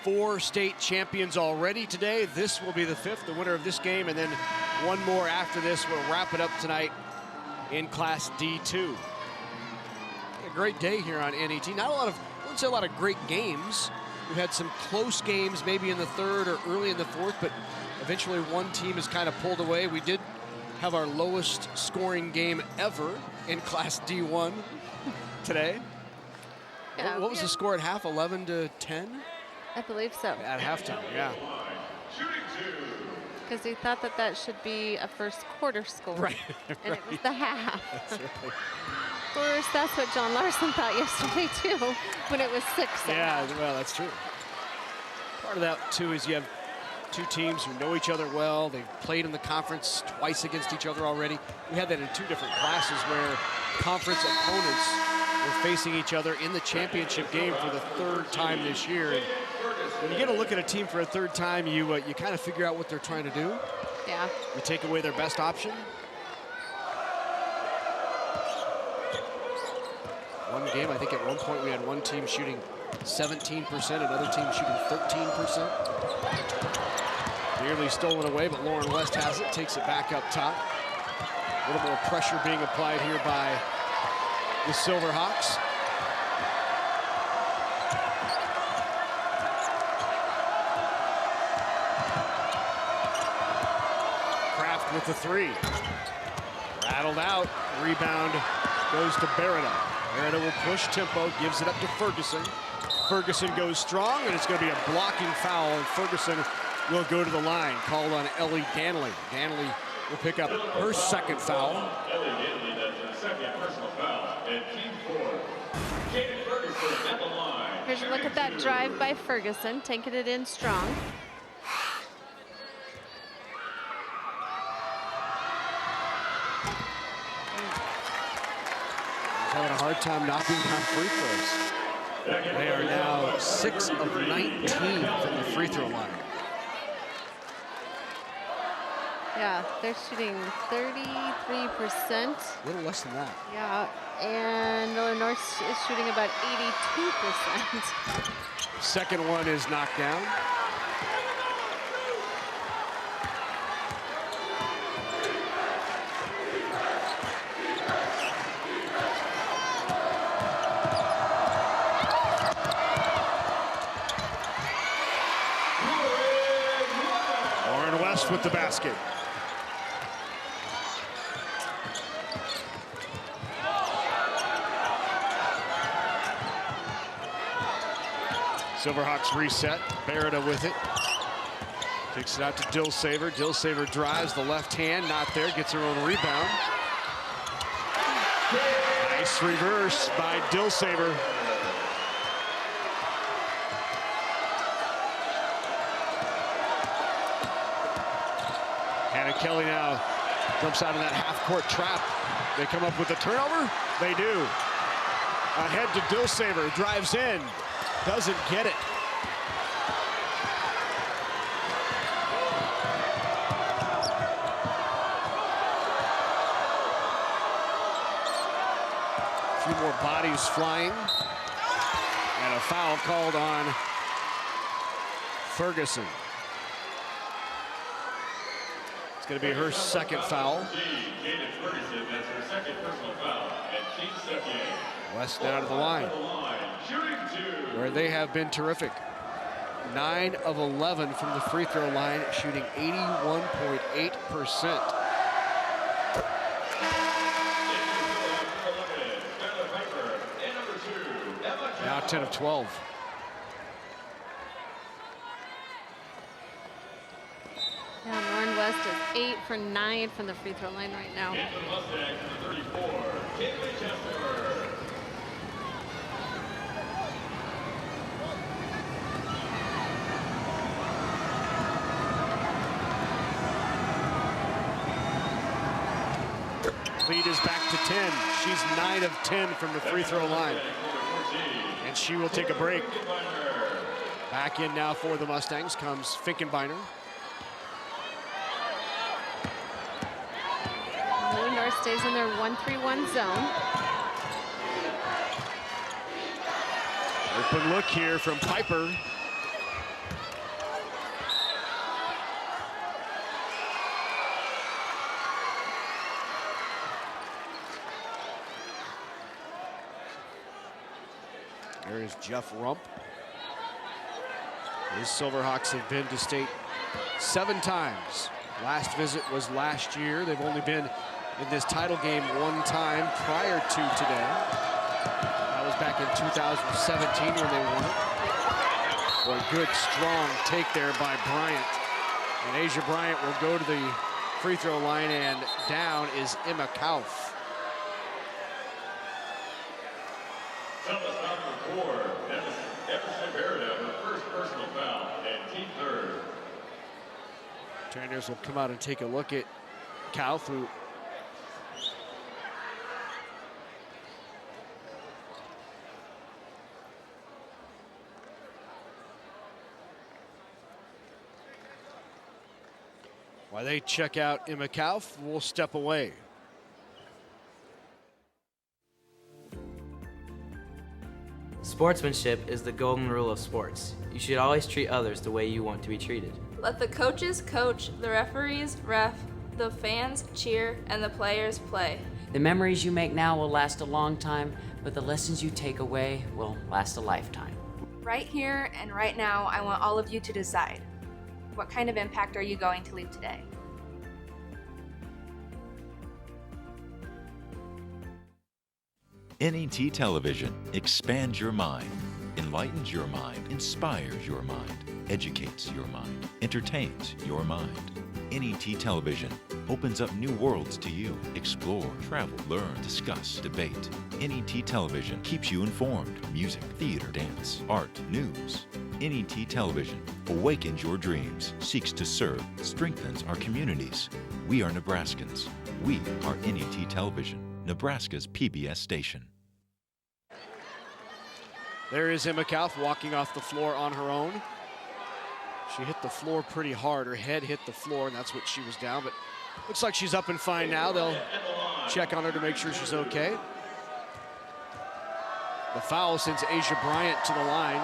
4 state champions already today. This will be the 5th, the winner of this game, and then one more after this. We'll wrap it up tonight in Class D2. A great day here on NET. Not a lot of, I wouldn't say a lot of great games. We've had some close games, maybe in the 3rd or early in the 4th, but eventually one team has kind of pulled away. We did have our lowest scoring game ever in Class D1 today. Yeah, what was the score at half? 11-10? I believe so. At halftime, yeah. Because he thought that that should be a first quarter score. Right. And it was the half. That's right. Of course, that's what John Larson thought yesterday, too, when it was 6. Yeah, well, that's true. Part of that, too, is you have 2 teams who know each other well. They've played in the conference twice against each other already. We had that in 2 different classes where conference opponents were facing each other in the championship game for the 3rd time this year. And when you get a look at a team for a 3rd time, you kind of figure out what they're trying to do. Yeah. You take away their best option. One game, I think at one point we had one team shooting 17%, another team shooting 13%. Nearly stolen away, but Lauren West has it, takes it back up top. A little more pressure being applied here by the Silverhawks. Kraft with the 3. Rattled out, rebound goes to Beretta. Beretta will push tempo, gives it up to Ferguson. Ferguson goes strong, and it's going to be a blocking foul, and Ferguson will go to the line. Called on Ellie Danley. Danley will pick up her 2nd foul. Ellie Danley, that's her 2nd personal foul, and team 4. Jaden Ferguson at the line. Here's a look at that drive by Ferguson, taking it in strong. Having a hard time knocking down free throws. They are now 6 of 19 from the free throw line. Yeah, they're shooting 33%. A little less than that. Yeah, and Millard North is shooting about 82%. Second one is knocked down. With the basket. Silverhawks reset. Barretta with it. Kicks it out to Dilsaver. Dilsaver drives the left hand, not there, gets her own rebound. Nice reverse by Dilsaver. Hannah Kelly now jumps out of that half-court trap. They come up with the turnover. They do. Ahead to Dilsaver, drives in, doesn't get it. A few more bodies flying. And a foul called on Ferguson. It's going to be her second foul. West down to the line, where they have been terrific. 9 of 11 from the free throw line, shooting 81.8%. Now 10 of 12. Yeah, Lauren West is 8 for 9 from the free throw line right now. Lead is back to 10. She's 9 of 10 from the free throw line. And she will take a break. Back in now for the Mustangs comes Finkenbeiner. Millard North stays in their 1-3-1 zone. Open look here from Piper. There is Jeff Rump. His Silverhawks have been to state 7 times. Last visit was last year. They've only been in this title game 1 time prior to today. That was back in 2017 when they won it. Boy, good, strong take there by Bryant. And Asia Bryant will go to the free throw line, and down is Emma Kauf. Trainers will come out and take a look at Kauf, who while they check out Emma Kauf, we'll step away. Sportsmanship is the golden rule of sports. You should always treat others the way you want to be treated. Let the coaches coach, the referees ref, the fans cheer, and the players play. The memories you make now will last a long time, but the lessons you take away will last a lifetime. Right here and right now, I want all of you to decide. What kind of impact are you going to leave today? NET Television expands your mind, enlightens your mind, inspires your mind, educates your mind, entertains your mind. NET Television opens up new worlds to you. Explore, travel, learn, discuss, debate. NET Television keeps you informed. Music, theater, dance, art, news. NET Television awakens your dreams, seeks to serve, strengthens our communities. We are Nebraskans. We are NET Television, Nebraska's PBS station. There is Emma Kauf walking off the floor on her own. She hit the floor pretty hard. Her head hit the floor, and that's what she was down, but Looks like she's up and fine now. They'll check on her to make sure she's okay. The foul sends Asia Bryant to the line.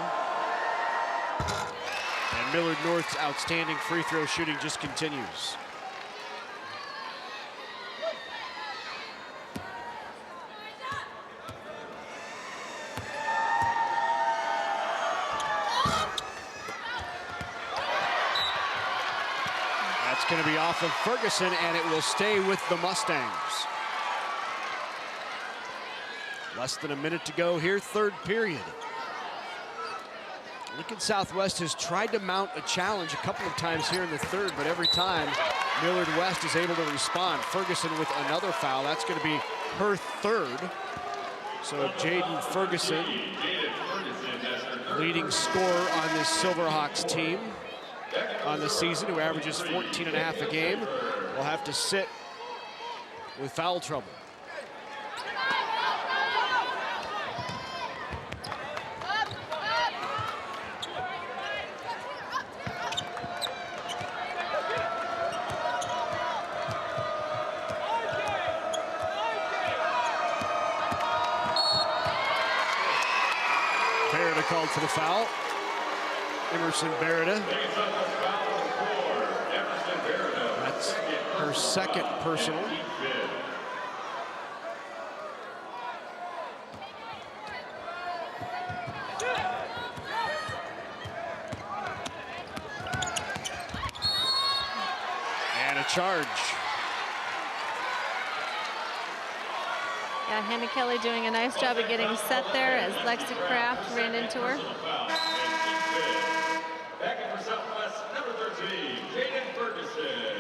And Millard North's outstanding free throw shooting just continues. That's going to be off of Ferguson, and it will stay with the Mustangs. Less than a minute to go here, third period. Lincoln Southwest has tried to mount a challenge a couple of times here in the third, but every time Millard West is able to respond. Ferguson with another foul. That's going to be her third. So Jaden Ferguson, leading scorer on this Silverhawks team on the season, who averages 14.5 a game, will have to sit with foul trouble. Beretta called for the foul. Emerson Beretta. That's her second personal. And a charge. Yeah, Hannah Kelly doing a nice job of getting set there as Lexi Kraft ran into her. Back in for Southwest, number 13, Jaden Ferguson.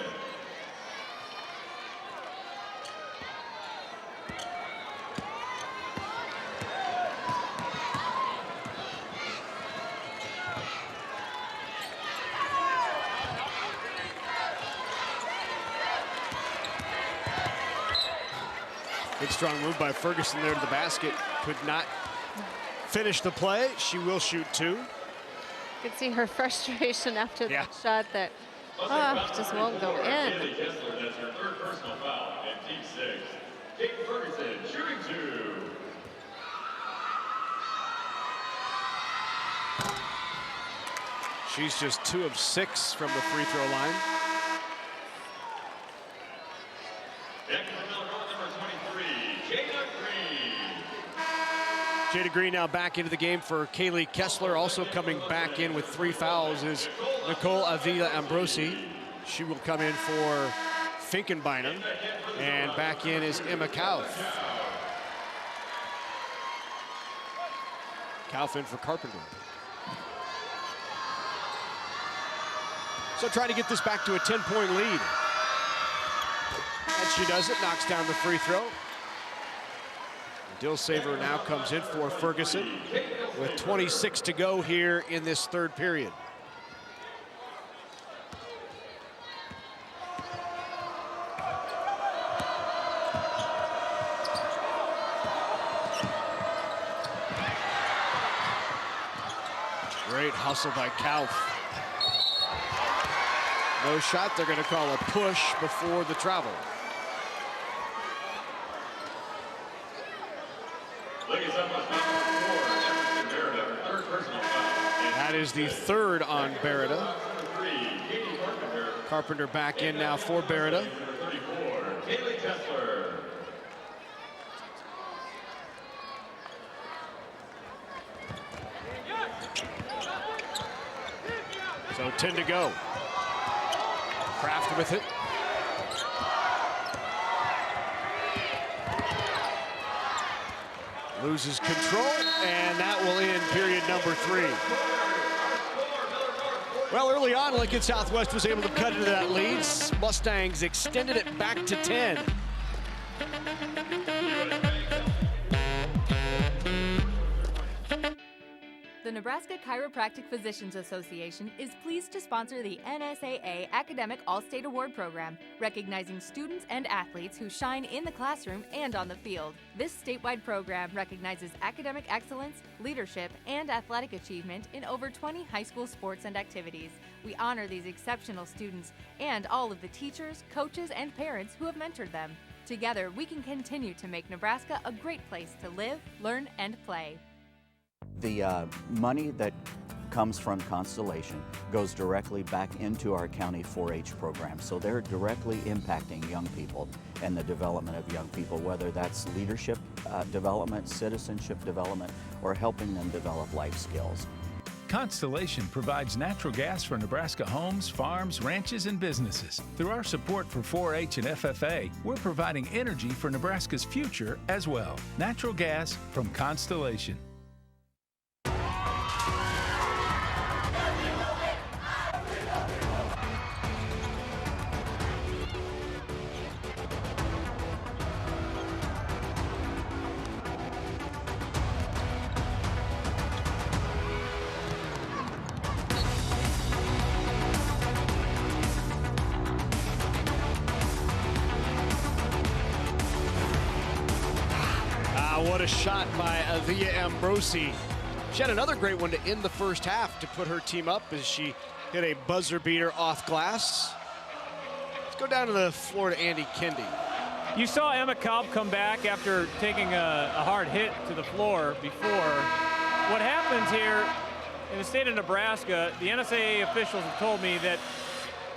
Good strong move by Ferguson there to the basket. Could not finish the play. She will shoot two. You could see her frustration after that shot that just won't go in. That's her third personal foul in Team 6. Jaden Ferguson shooting two. She's just 2 of 6 from the free throw line. Jada Green now back into the game for Kaylee Kessler. Also coming back in with 3 fouls is Nicole Avila Ambrosi. She will come in for Finkenbeiner. And back in is Emma Kauf. Kauf in for Carpenter. So trying to get this back to a 10-point lead. And she does it, knocks down the free throw. Dilsaver now comes in for Ferguson with 26 to go here in this third period. Great hustle by Kauf. No shot, they're going to call a push before the travel. That is the third on Beretta. Carpenter back in now for Beretta. So 10 to go. Kraft with it. Loses control, and that will end period number 3. Well, early on, Lincoln Southwest was able to cut into that lead. Mustangs extended it back to 10. The Nebraska Chiropractic Physicians Association is pleased to sponsor the NSAA Academic All-State Award Program, recognizing students and athletes who shine in the classroom and on the field. This statewide program recognizes academic excellence, leadership, and athletic achievement in over 20 high school sports and activities. We honor these exceptional students and all of the teachers, coaches, and parents who have mentored them. Together, we can continue to make Nebraska a great place to live, learn, and play. The money that comes from Constellation goes directly back into our county 4-H program. So they're directly impacting young people and the development of young people, whether that's leadership development, citizenship development, or helping them develop life skills. Constellation provides natural gas for Nebraska homes, farms, ranches, and businesses. Through our support for 4-H and FFA, we're providing energy for Nebraska's future as well. Natural gas from Constellation. What a shot by Avia Ambrosi. She had another great one to end the first half to put her team up as she hit a buzzer beater off glass. Let's go down to the floor to Andy Kendi. You saw Emma Cobb come back after taking a hard hit to the floor before. What happens here in the state of Nebraska, the NSAA officials have told me that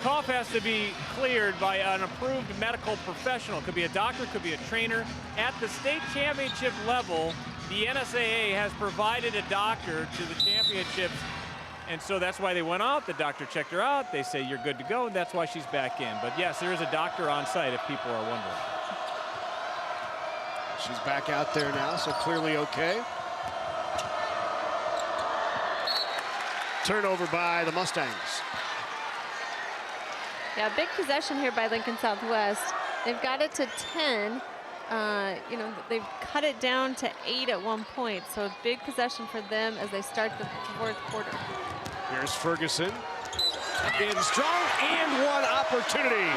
cough has to be cleared by an approved medical professional. Could be a doctor, could be a trainer. At the state championship level, the NSAA has provided a doctor to the championships, and so that's why they went out. The doctor checked her out. They say, you're good to go, and that's why she's back in. But yes, there is a doctor on site if people are wondering. She's back out there now, so clearly okay. Turnover by the Mustangs. Yeah, big possession here by Lincoln Southwest. They've got it to 10. You know, they've cut it down to 8 at one point. So a big possession for them as they start the fourth quarter. Here's Ferguson. In strong and one opportunity.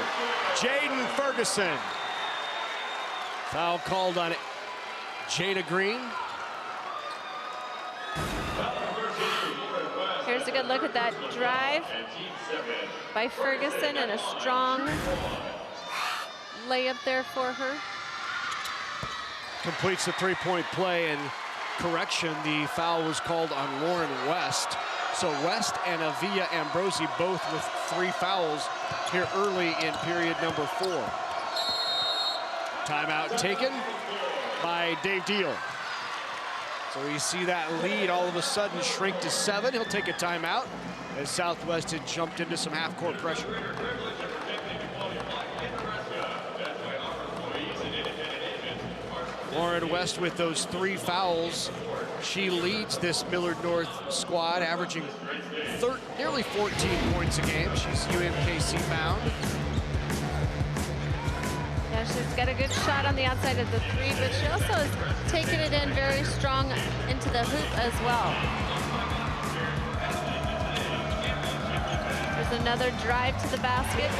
Jaden Ferguson. Foul called on Jada Green. Here's a good look at that drive by Ferguson and a strong layup there for her. Completes the three-point play, and correction, the foul was called on Lauren West. So West and Avia Ambrosi both with 3 fouls here early in period number 4. Timeout taken by Dave Deal. So you see that lead all of a sudden shrink to 7. He'll take a timeout as Southwest had jumped into some half-court pressure. Lauren West with those 3 fouls. She leads this Millard North squad, averaging nearly 14 points a game. She's UMKC bound. Yeah, she's got a good shot on the outside of the 3, but she also is taking it in very strong into the hoop as well. There's another drive to the basket.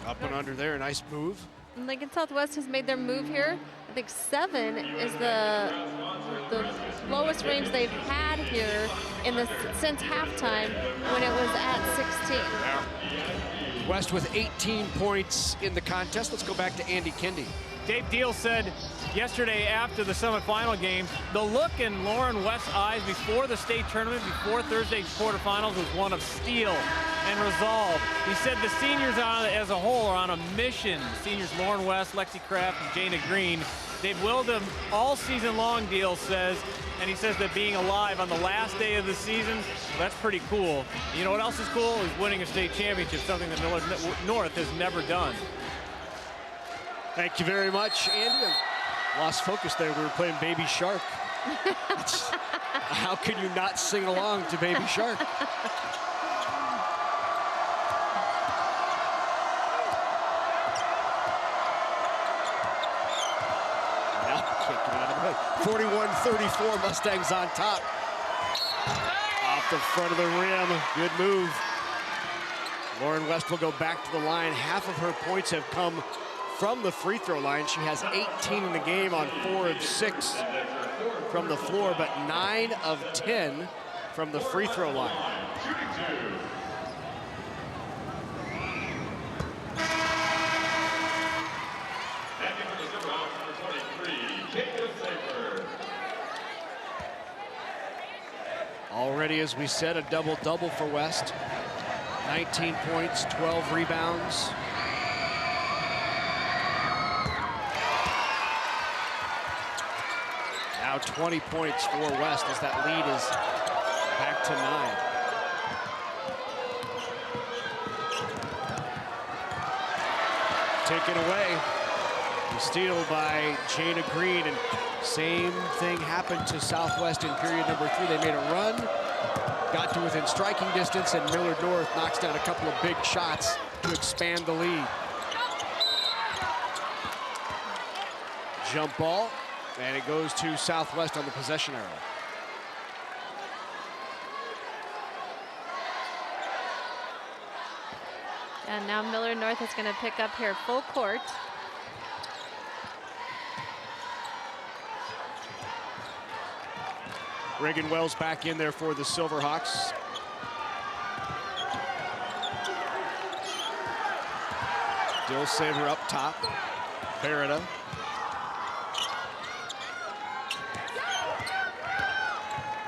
Up and under there, a nice move. And Lincoln Southwest has made their move here. I think 7 is the lowest range they've had here since halftime when it was at 16. Yeah. West with 18 points in the contest. Let's go back to Andy Kendi. Dave Deal said yesterday after the semifinal game, the look in Lauren West's eyes before the state tournament, before Thursday's quarterfinals, was one of steel and resolve. He said the seniors as a whole are on a mission. Seniors Lauren West, Lexi Kraft, and Jana Green. They've willed them all season long, Deal says, and he says that being alive on the last day of the season, that's pretty cool. You know what else is cool? Is winning a state championship, something that Millard North has never done. Thank you very much, Andy. Lost focus there. We were playing Baby Shark. How can you not sing along to Baby Shark? 41-34, Mustangs on top. Off the front of the rim, good move. Lauren West will go back to the line. Half of her points have come from the free throw line. She has 18 in the game on 4 of 6 from the floor, but 9 of 10 from the free throw line. Already, as we said, a double-double for West. 19 points, 12 rebounds. Now 20 points for West as that lead is back to 9. Taken away. The steal by Jana Green, and same thing happened to Southwest in period number 3. They made a run, got to within striking distance, and Millard North knocks down a couple of big shots to expand the lead. Jump ball, and it goes to Southwest on the possession arrow. And now Millard North is going to pick up here full court. Reagan Wells back in there for the Silverhawks. Dilsaver up top. Barretta.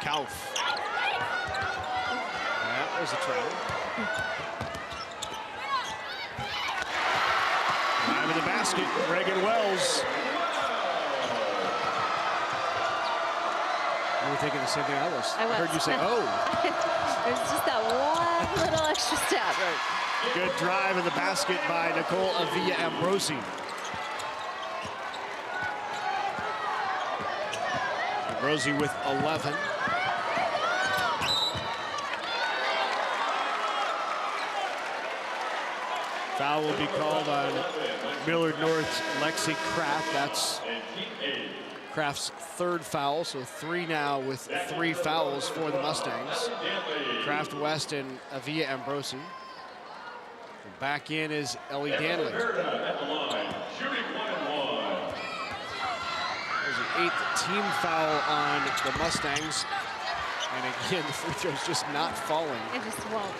Kauf. That was a travel. Drive in the basket, Reagan Wells. You were thinking the same thing I was. I heard you say, oh. It was just that one little extra step. Right. Good drive in the basket by Nicole Avila Ambrosi. Ambrosi with 11. Foul will be called on Millard North's Lexi Kraft. That's Kraft's 3rd foul, so 3 now with 3 fouls for the Mustangs. Kraft, West, and Avila Ambrosi. Back in is Ellie Danley. There's an 8th team foul on the Mustangs. And again, the free throw's just not falling. It just won't.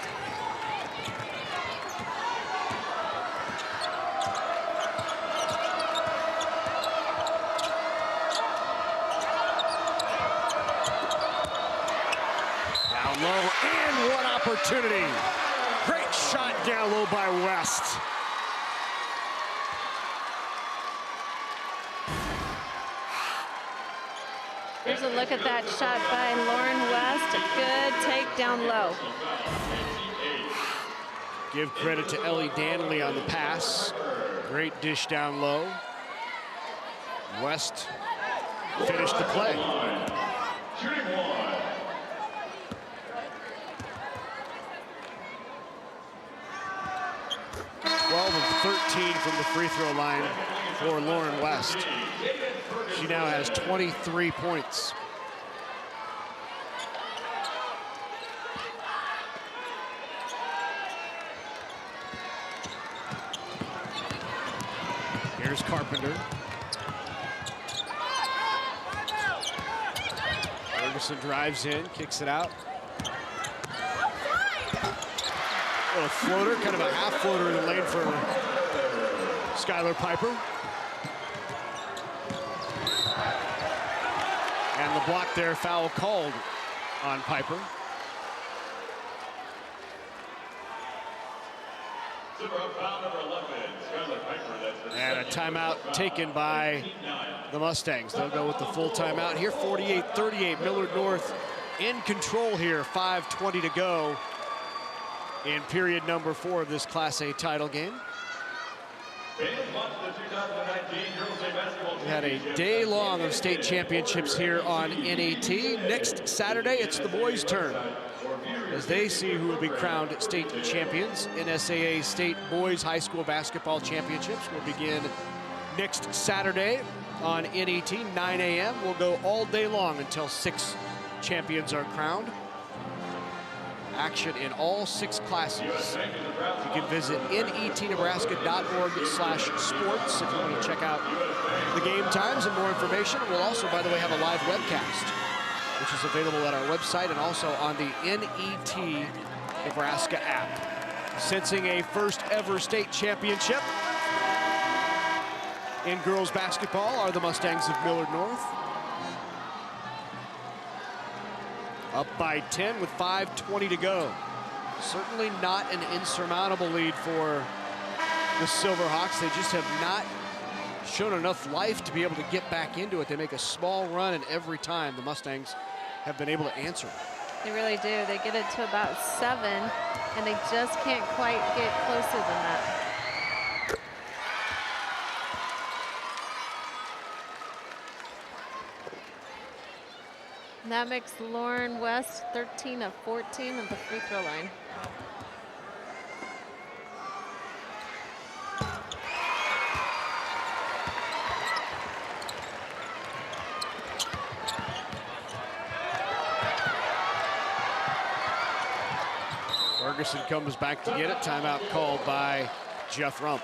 Low, and one opportunity. Great shot down low by West. Here's a look at that shot by Lauren West. Good take down low. Give credit to Ellie Danley on the pass. Great dish down low. West finished the play. 12 of 13 from the free throw line for Lauren West. She now has 23 points. Here's Carpenter. Ferguson drives in, kicks it out. A floater, kind of a half floater in the lane for Skylar Piper. And the block there, foul called on Piper. And a timeout taken by the Mustangs. They'll go with the full timeout here. 48-38, Millard North in control here. 5:20 to go in period number 4 of this Class A title game. We had a day long of state championships here on NET. Next Saturday, it's the boys' turn as they see who will be crowned state champions. NSAA State Boys High School Basketball Championships will begin next Saturday on NET, 9 a.m. We'll go all day long until 6 champions are crowned. Action in all 6 classes. You can visit netnebraska.org/sports if you want to check out the game times and more information. We'll also, by the way, have a live webcast, which is available at our website and also on the NET Nebraska app. Sensing a first ever state championship in girls basketball are the Mustangs of Millard North. Up by 10 with 5:20 to go. Certainly not an insurmountable lead for the Silverhawks. They just have not shown enough life to be able to get back into it. They make a small run, and every time the Mustangs have been able to answer. They really do. They get it to about 7, and they just can't quite get closer than that. And that makes Lauren West 13 of 14 at the free throw line. Ferguson comes back to get it. Timeout called by Jeff Rump.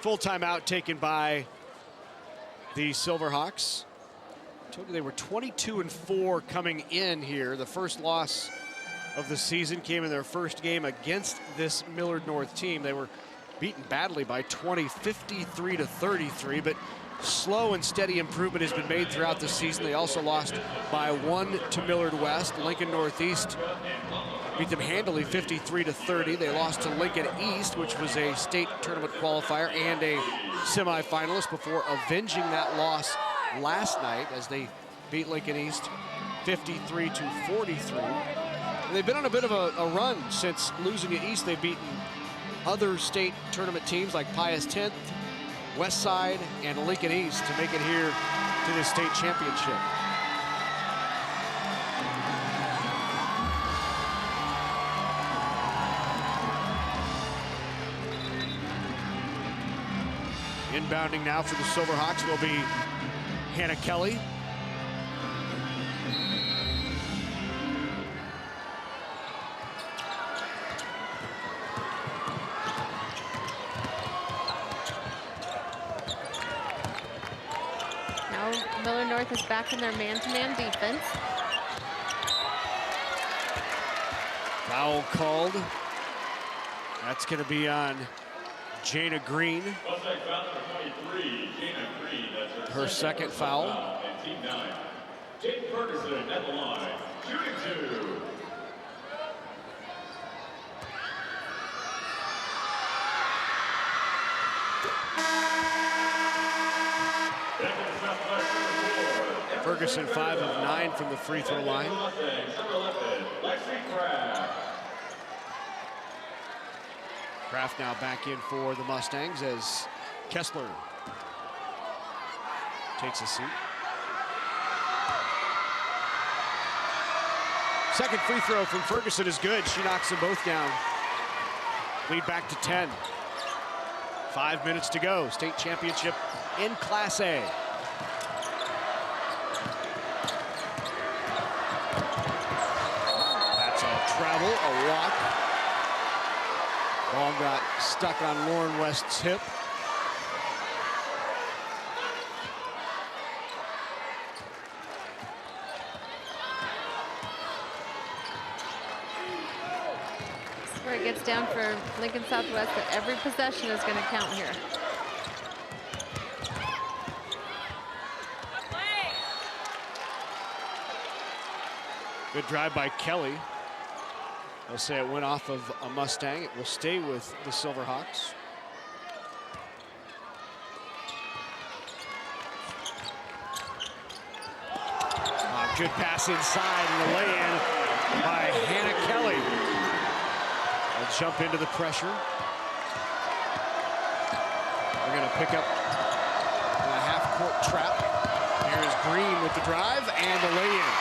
Full timeout taken by the Silverhawks. I told you they were 22-4 coming in here. The first loss of the season came in their first game against this Millard North team. They were beaten badly by 20, 53-33, but slow and steady improvement has been made throughout the season. They also lost by 1 to Millard West. Lincoln Northeast beat them handily, 53-30. They lost to Lincoln East, which was a state tournament qualifier and a semifinalist, before avenging that loss last night as they beat Lincoln East 53-43. And they've been on a bit of a run since losing to East. They've beaten other state tournament teams like Pius 10th, Westside, and Lincoln East to make it here to the state championship. Inbounding now for the Silverhawks will be Hannah Kelly. Now Millard North is back in their man-to-man defense. Foul called. That's going to be on Jana Green. Her second foul. Team 9, Jake Ferguson at the line, shooting 2. Ferguson 5 of 9 from the free throw line. Kraft now back in for the Mustangs as Kessler takes a seat. Second free throw from Ferguson is good. She knocks them both down. Lead back to 10. 5 minutes to go. State championship in Class A. That's a travel, a walk. Ball got stuck on Lauren West's hip. This is where it gets down for Lincoln Southwest that every possession is going to count here. Good drive by Kelly. They'll say it went off of a Mustang. It will stay with the Silverhawks. Good pass inside and the lay-in by Hannah Kelly. They'll jump into the pressure. They're going to pick up a half-court trap. Here's Green with the drive and the lay-in.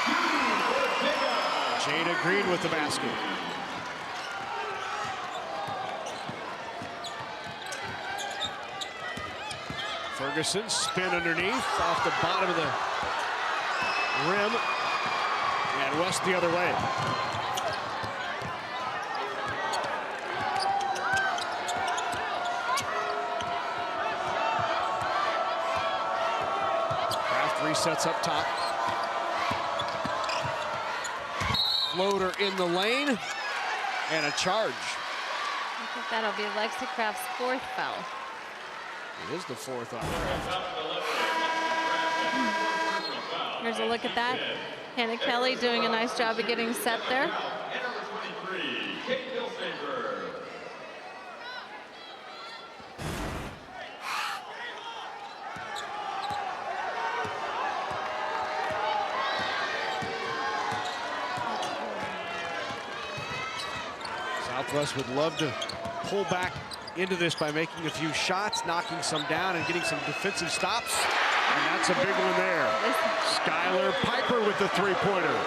Jada Green with the basket. Ferguson, spin underneath, off the bottom of the rim, and West the other way. Kraft resets up top. Floater in the lane, and a charge. I think that'll be Alexa Kraft's 4th foul. It is the 4th on Here's a look at that. Hannah Kelly doing a nice job of getting set there. Southwest would love to pull back into this by making a few shots, knocking some down, and getting some defensive stops. And that's a big one there. Skylar Piper with the three-pointer.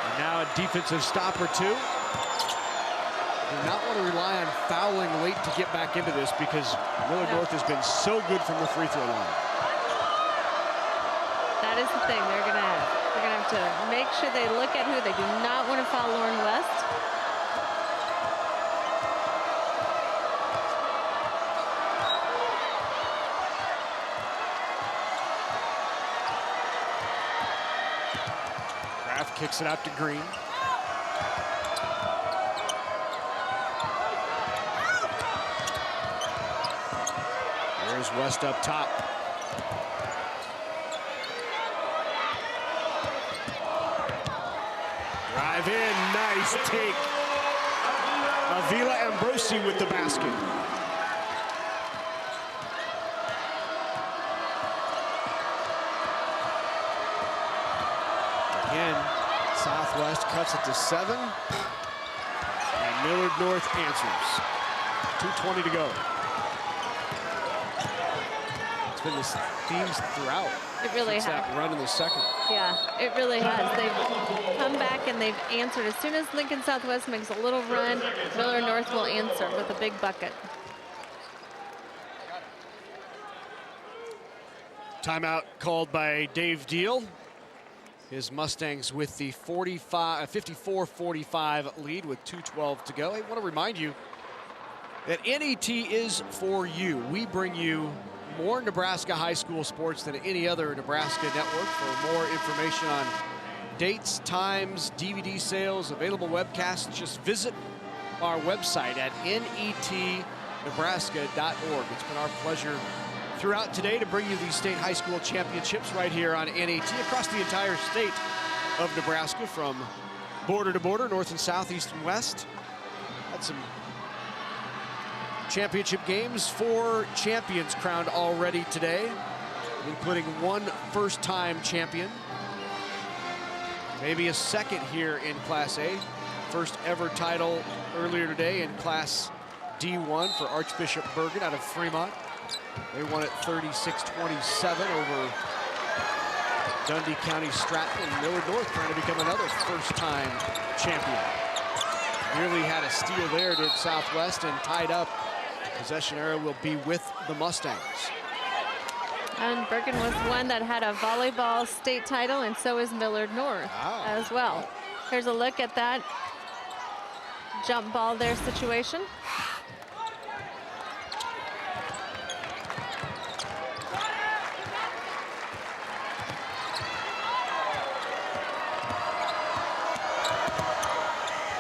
And now a defensive stop or two. Do not want to rely on fouling late to get back into this because Millard North has been so good from the free throw line. That is the thing. They're gonna have to make sure they look at who. They do not want to foul Lauren West. Kicks it out to Green. There's West up top. Drive in, nice take. Avila Ambrosi with the basket. Again, Southwest cuts it to 7, and Millard North answers. 2:20 to go. It's been this themes throughout. It really has. That run in the second. Yeah, it really has. They've come back and they've answered. As soon as Lincoln Southwest makes a little run, Millard North will answer with a big bucket. Timeout called by Dave Deal. His Mustangs with the 54-45 lead with 2:12 to go. I want to remind you that NET is for you. We bring you more Nebraska high school sports than any other Nebraska network. For more information on dates, times, DVD sales, available webcasts, just visit our website at netnebraska.org. It's been our pleasure throughout today to bring you these state high school championships right here on NET across the entire state of Nebraska, from border to border, north and south, east and west. Had some championship games, 4 champions crowned already today, including 1 first-time champion. Maybe a second here in Class A. First ever title earlier today in Class D1 for Archbishop Bergen out of Fremont. They won it 36-27 over Dundee County Stratton, and Millard North trying to become another first-time champion. Nearly had a steal there, did Southwest, and tied up. Possession arrow will be with the Mustangs. And Bergen was one that had a volleyball state title, and so is Millard North as well. Here's a look at that jump ball there situation.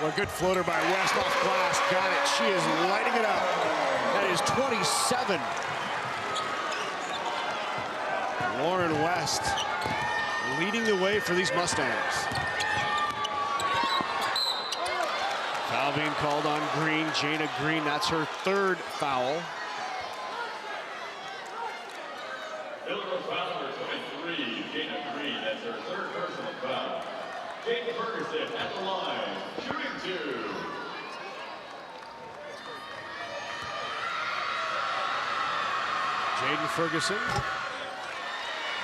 Well, good floater by West off glass. Got it. She is lighting it up. That is 27. Lauren West leading the way for these Mustangs. Foul being called on Green. Jana Green, that's her 3rd foul. Illinois foul number 23, Jana Green, that's her 3rd personal foul. Jane Ferguson at the line, shooting 2. Jaden Ferguson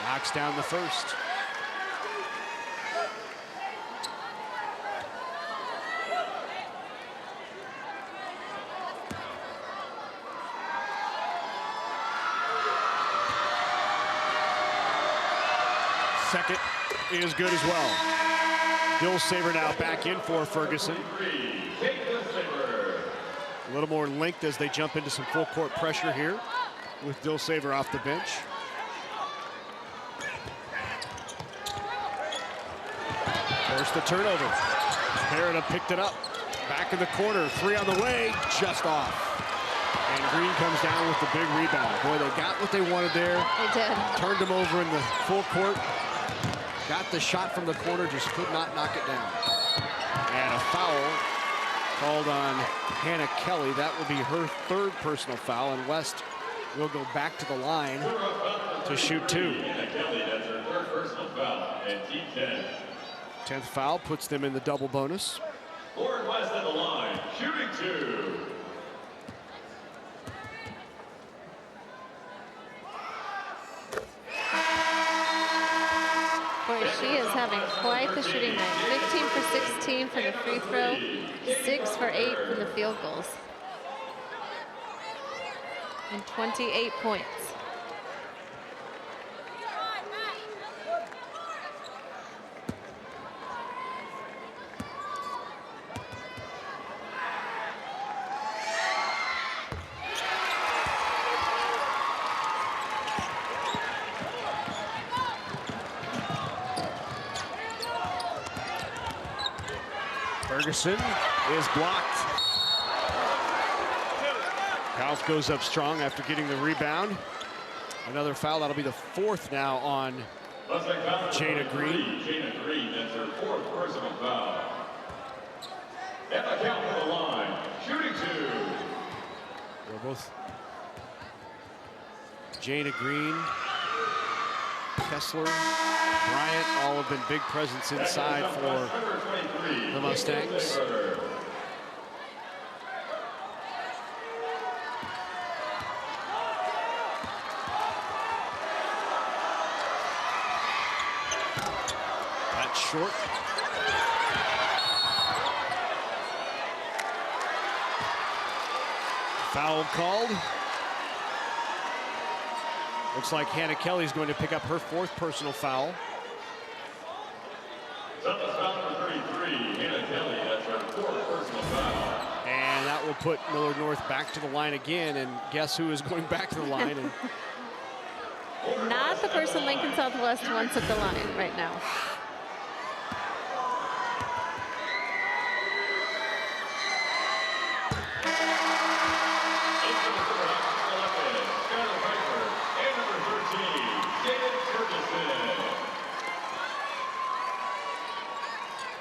knocks down the first. Second is good as well. Dilsaver now back in for Ferguson. A little more length as they jump into some full court pressure here with Dilsaver off the bench. Forced the turnover. Merida picked it up. Back in the corner, 3 on the way, just off. And Green comes down with the big rebound. Boy, they got what they wanted there. They did. Turned them over in the full court. Got the shot from the corner, just could not knock it down. And a foul called on Hannah Kelly. That will be her 3rd personal foul, and West will go back to the line to shoot 2. Hannah Kelly, that's her 3rd personal foul, and team 10. 10th foul puts them in the double bonus. Lauren West at the line, shooting 2. Boy, she is having quite the shooting night. 15 for 16 from the free throw, 6 for 8 from the field goals. And 28 points. Ferguson is blocked. Kauf goes up strong after getting the rebound. Another foul, that'll be the 4th now on Jada Green. Jada Green, that's her 4th personal foul. Emma Count at the line, shooting 2. Well, both Jada Green, Kessler, Bryant, all have been big presence inside for the Mustangs. That's short. Foul called. Looks like Hannah Kelly's going to pick up her 4th personal foul. Foul number 33, Hannah Kelly, that's her 4th personal foul. And that will put Millard North back to the line again, and guess who is going back to the line? And Not the person Lincoln Southwest wants at the line right now.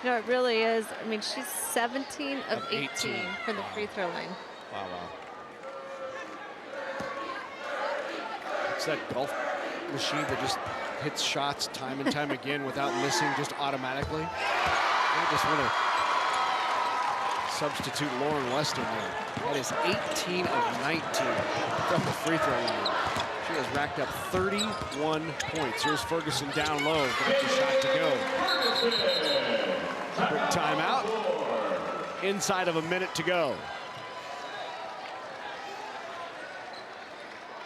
No, it really is. I mean, she's 17 of 18 from the free throw line. Wow. It's that golf machine that just hits shots time and time again without missing, just automatically. I just want to substitute Lauren West in there. That is 18 of 19 from the free throw line. She has racked up 31 points. Here's Ferguson down low, got the shot to go. Quick timeout. Inside of a minute to go.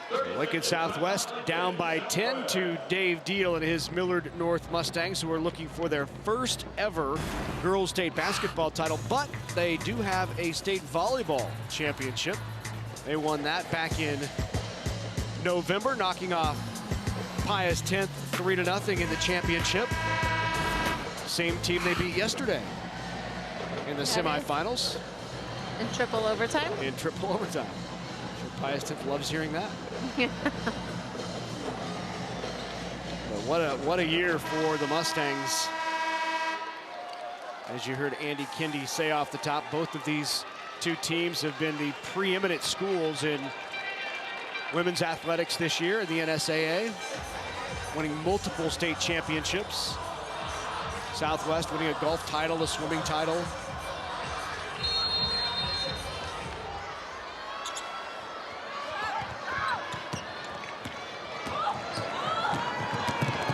So Lincoln Southwest down by 10 to Dave Deal and his Millard North Mustangs, who are looking for their first ever girls state basketball title, but they do have a state volleyball championship. They won that back in November, knocking off Pius 10th 3-0 in the championship. Same team they beat yesterday in the semifinals. In triple overtime? In triple overtime. I'm sure Pius 10th loves hearing that. But what a year for the Mustangs. As you heard Andy Kindy say off the top, both of these two teams have been the preeminent schools in women's athletics this year in the NSAA, winning multiple state championships. Southwest winning a golf title, a swimming title.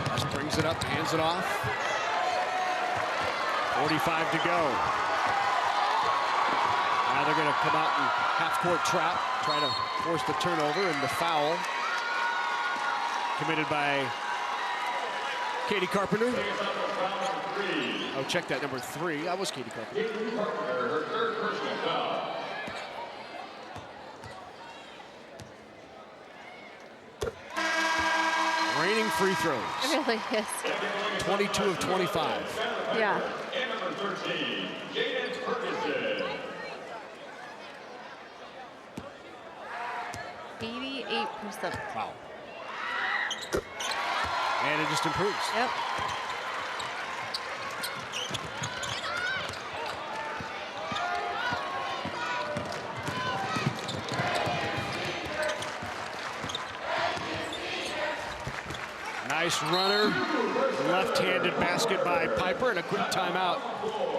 West brings it up, hands it off. 45 to go. Now they're going to come out and half-court trap, try to force the turnover, and the foul committed by Katie Carpenter. Oh, check that, number 3. That was Katie Carpenter. Her third personal foul. Raining free throws. It really is. 22 of 25. Yeah. And number 13, Jaden Ferguson. 88%. Wow. And it just improves. Yep. Nice runner, left-handed basket by Piper, and a quick timeout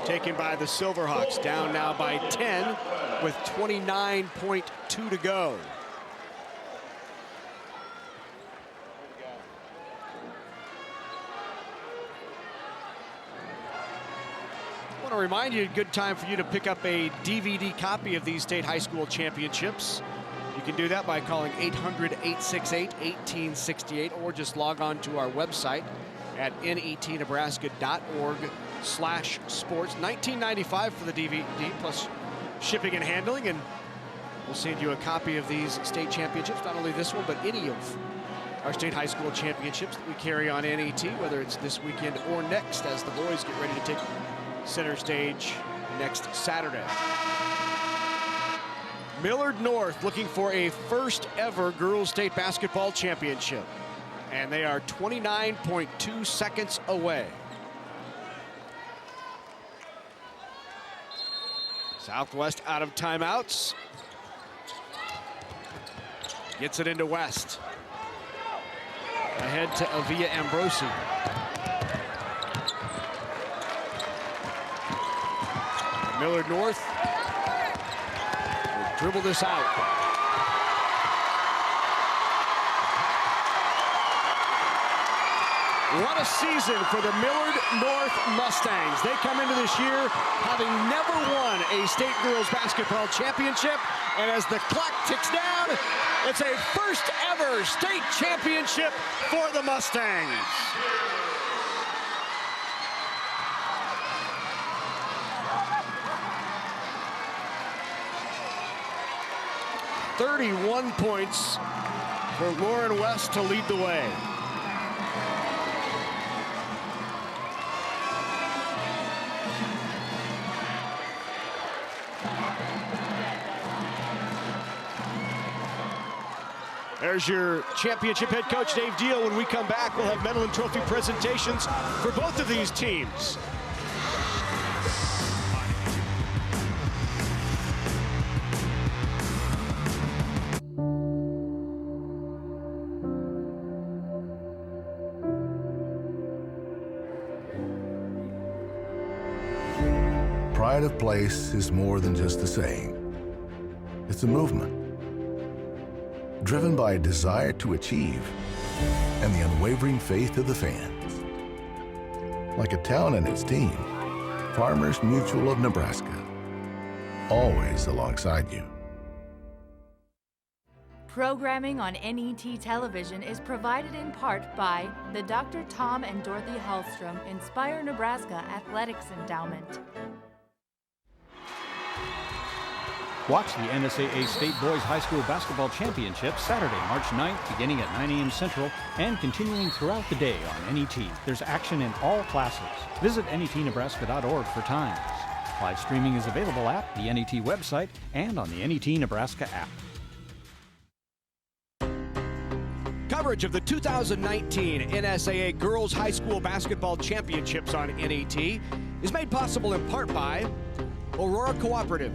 taken by the Silverhawks. Down now by 10 with 29.2 to go. I want to remind you, a good time for you to pick up a DVD copy of these state high school championships. You can do that by calling 800-868-1868 or just log on to our website at netnebraska.org/sports. $19.95 for the DVD plus shipping and handling, and we'll send you a copy of these state championships, not only this one, but any of our state high school championships that we carry on NET, whether it's this weekend or next, as the boys get ready to take center stage next Saturday. Millard North looking for a first ever girls state basketball championship, and they are 29.2 seconds away. Southwest out of timeouts. Gets it into West. Ahead to Avia Ambrosi. Millard North will dribble this out. What a season for the Millard North Mustangs. They come into this year having never won a state girls basketball championship, and as the clock ticks down, it's a first ever state championship for the Mustangs. "31 points for Lauren West to lead the way. There's your championship head coach, Dave Deal. When we come back, we'll have medal and trophy presentations for both of these teams. Pride of place is more than just a saying. It's a movement, driven by a desire to achieve and the unwavering faith of the fans. Like a town and its team, Farmers Mutual of Nebraska, always alongside you. Programming on NET television is provided in part by the Dr. Tom and Dorothy Hallstrom Inspire Nebraska Athletics Endowment. Watch the NSAA State Boys High School Basketball Championship Saturday, March 9th, beginning at 9 a.m. Central and continuing throughout the day on NET. There's action in all classes. Visit netnebraska.org for times. Live streaming is available at the NET website and on the NET Nebraska app. Coverage of the 2019 NSAA Girls High School Basketball Championships on NET is made possible in part by Aurora Cooperative,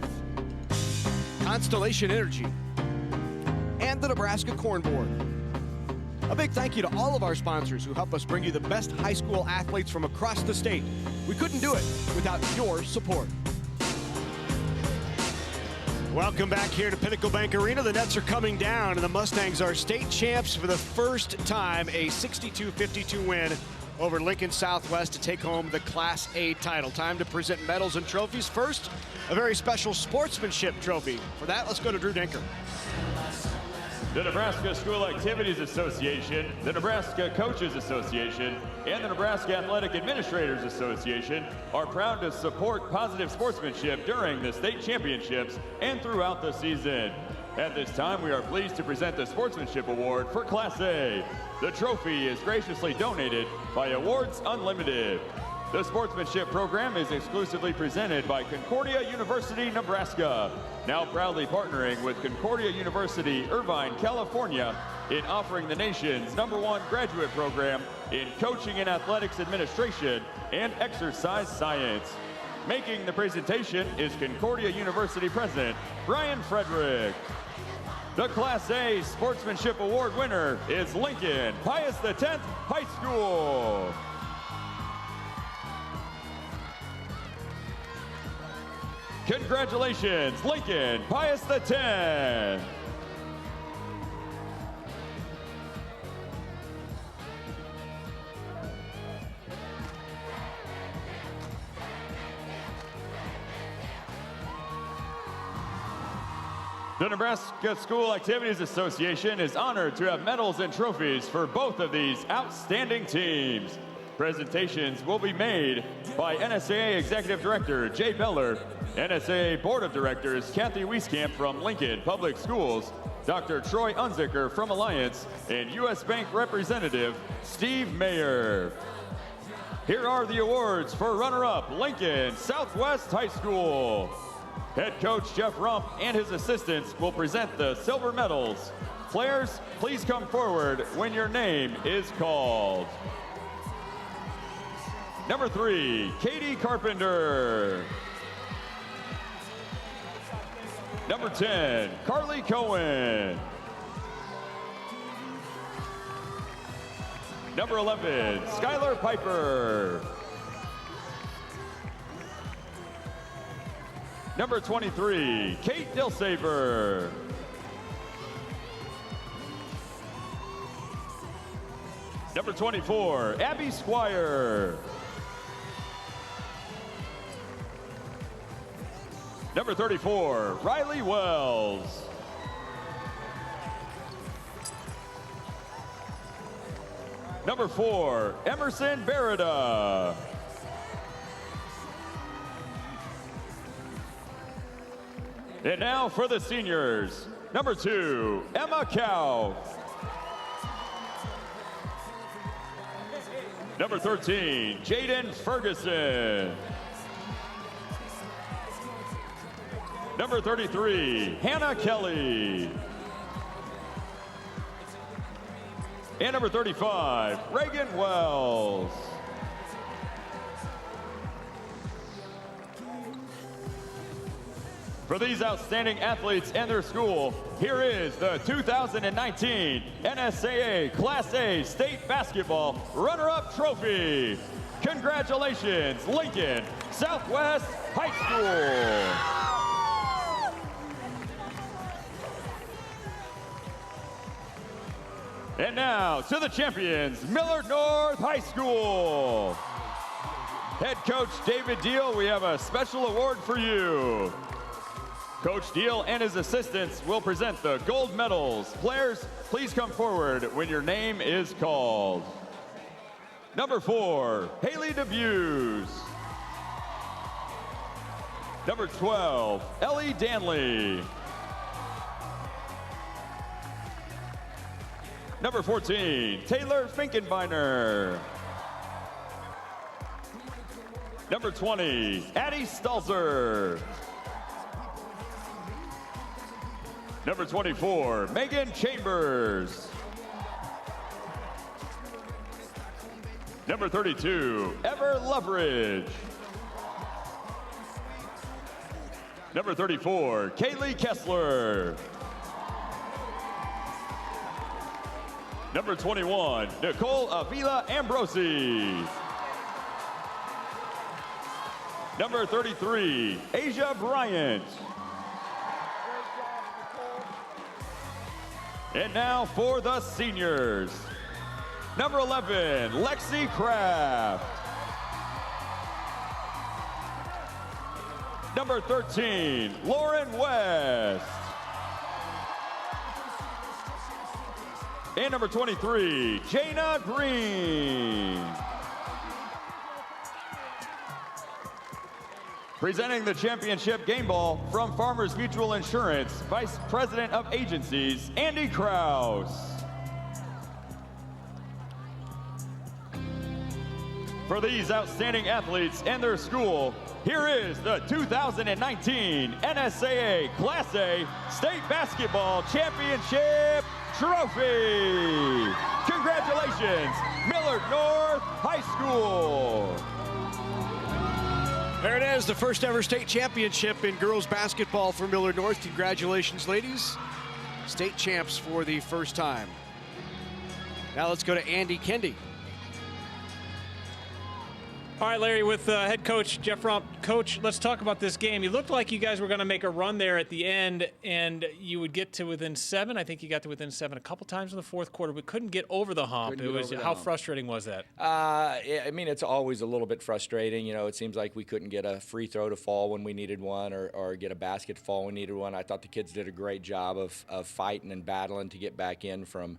Constellation Energy, and the Nebraska Corn Board. A big thank you to all of our sponsors who help us bring you the best high school athletes from across the state. We couldn't do it without your support. Welcome back here to Pinnacle Bank Arena. The Nets are coming down, and the Mustangs are state champs for the first time, a 62-52 win over Lincoln Southwest to take home the Class A title. Time to present medals and trophies. First, a very special sportsmanship trophy. For that, let's go to Drew Dinker. The Nebraska School Activities Association, the Nebraska Coaches Association, and the Nebraska Athletic Administrators Association are proud to support positive sportsmanship during the state championships and throughout the season. At this time, we are pleased to present the Sportsmanship Award for Class A. The trophy is graciously donated by Awards Unlimited. The sportsmanship program is exclusively presented by Concordia University, Nebraska, now proudly partnering with Concordia University, Irvine, California, in offering the nation's #1 graduate program in coaching and athletics administration and exercise science. Making the presentation is Concordia University President Brian Frederick. The Class A Sportsmanship Award winner is Lincoln Pius X High School. Congratulations, Lincoln Pius X. The Nebraska School Activities Association is honored to have medals and trophies for both of these outstanding teams. Presentations will be made by NSAA Executive Director Jay Beller, NSAA Board of Directors Kathy Wieskamp from Lincoln Public Schools, Dr. Troy Unzicker from Alliance, and U.S. Bank Representative Steve Mayer. Here are the awards for runner-up Lincoln Southwest High School. Head coach Jeff Rump and his assistants will present the silver medals. Players, please come forward when your name is called. Number 3, Katie Carpenter. Number 10, Carly Cohen. Number 11, Skylar Piper. Number 23, Kate Dilsaver. Number 24, Abby Squire. Number 34, Riley Wells. Number 4, Emerson Berida. And now for the seniors. Number 2, Emma Cow. Number 13, Jaden Ferguson. Number 33, Hannah Kelly. And number 35, Reagan Wells. For these outstanding athletes and their school, here is the 2019 NSAA Class A State Basketball Runner-Up Trophy. Congratulations, Lincoln Southwest High School. And now to the champions, Millard North High School. Head coach David Deal, we have a special award for you. Coach Deal and his assistants will present the gold medals. Players, please come forward when your name is called. Number 4, Haley DeBuse. Number 12, Ellie Danley. Number 14, Taylor Finkenbeiner. Number 20, Addie Stalzer. Number 24, Megan Chambers. Number 32, Ever Loveridge. Number 34, Kaylee Kessler. Number 21, Nicole Avila Ambrosi. Number 33, Asia Bryant. And now for the seniors. Number 11, Lexi Kraft. Number 13, Lauren West. and number 23, Jana Green. Presenting the championship game ball from Farmers Mutual Insurance, Vice President of Agencies, Andy Kraus. For these outstanding athletes and their school, here is the 2019 NSAA Class A State Basketball Championship Trophy. Congratulations, Millard North High School. There it is, the first ever state championship in girls basketball for Millard North. Congratulations, ladies. State champs for the first time. Now let's go to Andy Kendi. All right, Larry, with head coach Jeff Rump. Coach, let's talk about this game. You looked like you guys were going to make a run there at the end, and you would get to within 7. I think you got to within 7 a couple times in the fourth quarter, but couldn't get over the hump. How frustrating was that? I mean, it's always a little bit frustrating. You know, it seems like we couldn't get a free throw to fall when we needed one, or get a basket to fall when we needed one. I thought the kids did a great job of fighting and battling to get back in from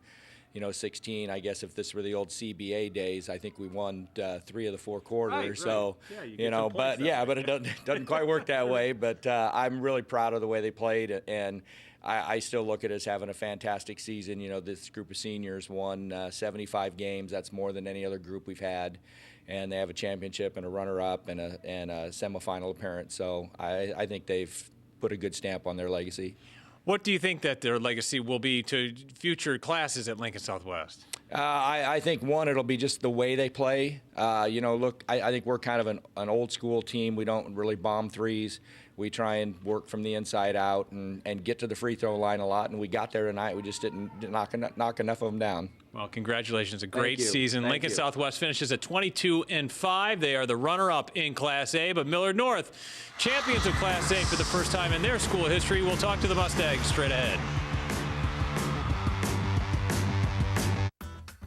16. I guess if this were the old CBA days, I think we won 3 of the 4 quarters. Right. So, but it doesn't quite work that way. But I'm really proud of the way they played, and I still look at us having a fantastic season. This group of seniors won 75 games. That's more than any other group we've had, and they have a championship and a runner-up and a semifinal appearance. So I think they've put a good stamp on their legacy. What do you think that their legacy will be to future classes at Lincoln Southwest? I think, one, it'll be just the way they play. Look, I think we're kind of an old school team. We don't really bomb threes. We try and work from the inside out and get to the free throw line a lot, and we got there tonight. We just didn't knock enough of them down. Well, congratulations. A great season. Thank Lincoln you. Southwest finishes at 22-5. They are the runner-up in Class A, but Millard North, champions of Class A for the first time in their school history. We'll talk to the Mustangs straight ahead.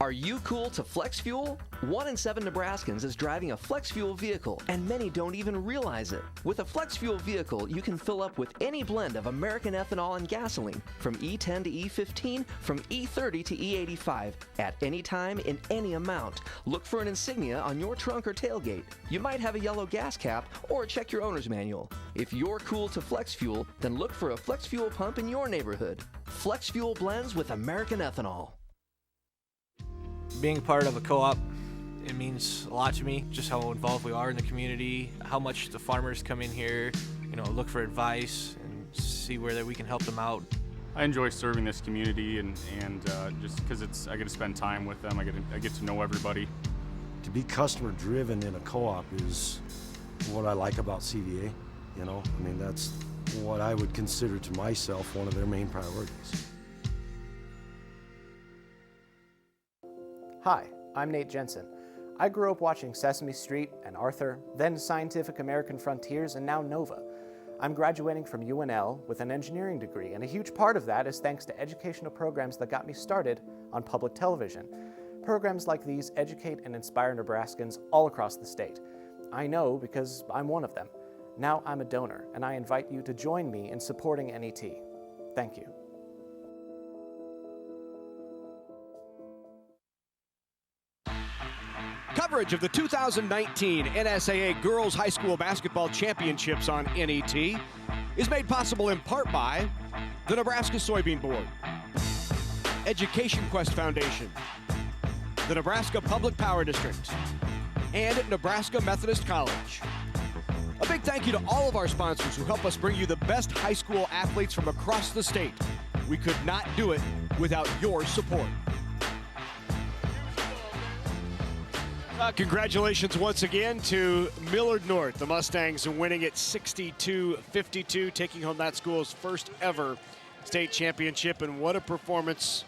Are you cool to flex fuel? 1 in 7 Nebraskans is driving a flex fuel vehicle, and many don't even realize it. With a flex fuel vehicle, you can fill up with any blend of American ethanol and gasoline, from E10 to E15, from E30 to E85, at any time in any amount. Look for an insignia on your trunk or tailgate. You might have a yellow gas cap, or check your owner's manual. If you're cool to flex fuel, then look for a flex fuel pump in your neighborhood. Flex fuel blends with American ethanol. Being part of a co-op, it means a lot to me, just how involved we are in the community, how much the farmers come in here, look for advice and see where that we can help them out. I enjoy serving this community and just because I get to spend time with them, I get to know everybody. To be customer driven in a co-op is what I like about CVA, that's what I would consider to myself one of their main priorities. Hi, I'm Nate Jensen. I grew up watching Sesame Street and Arthur, then Scientific American Frontiers, and now Nova. I'm graduating from UNL with an engineering degree, and a huge part of that is thanks to educational programs that got me started on public television. Programs like these educate and inspire Nebraskans all across the state. I know because I'm one of them. Now I'm a donor, and I invite you to join me in supporting NET. Thank you. Coverage of the 2019 NSAA Girls High School Basketball Championships on NET is made possible in part by the Nebraska Soybean Board, Education Quest Foundation, the Nebraska Public Power District, and Nebraska Methodist College. A big thank you to all of our sponsors who help us bring you the best high school athletes from across the state. We could not do it without your support. Congratulations once again to Millard North. The Mustangs winning it 62-52, taking home that school's first ever state championship. And what a performance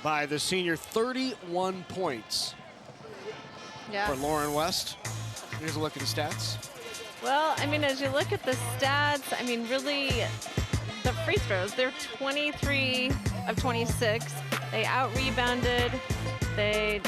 by the senior, 31 points for Lauren West. Here's a look at the stats. Well, as you look at the stats, really the free throws, they're 23 of 26. They out-rebounded. They,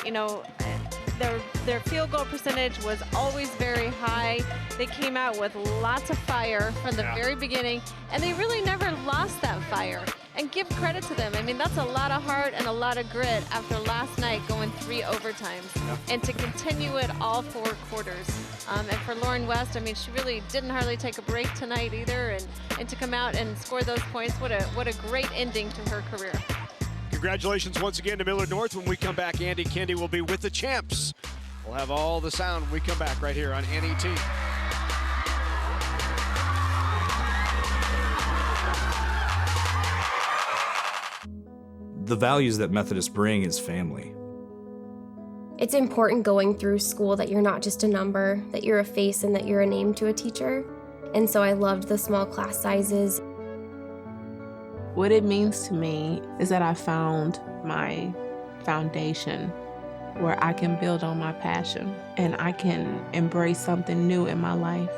their field goal percentage was always very high. They came out with lots of fire from the very beginning, and they really never lost that fire. and give credit to them. I mean, that's a lot of heart and a lot of grit after last night going 3 overtimes, and to continue it all 4 quarters. And for Lauren West, I mean, she really didn't hardly take a break tonight either, and to come out and score those points, what a great ending to her career. Congratulations once again to Millard North. When we come back, Andy Kendi will be with the champs. We'll have all the sound when we come back right here on NET. The values that Methodists bring is family. It's important going through school that you're not just a number, that you're a face and that you're a name to a teacher. And so I loved the small class sizes. What it means to me is that I found my foundation where I can build on my passion and I can embrace something new in my life.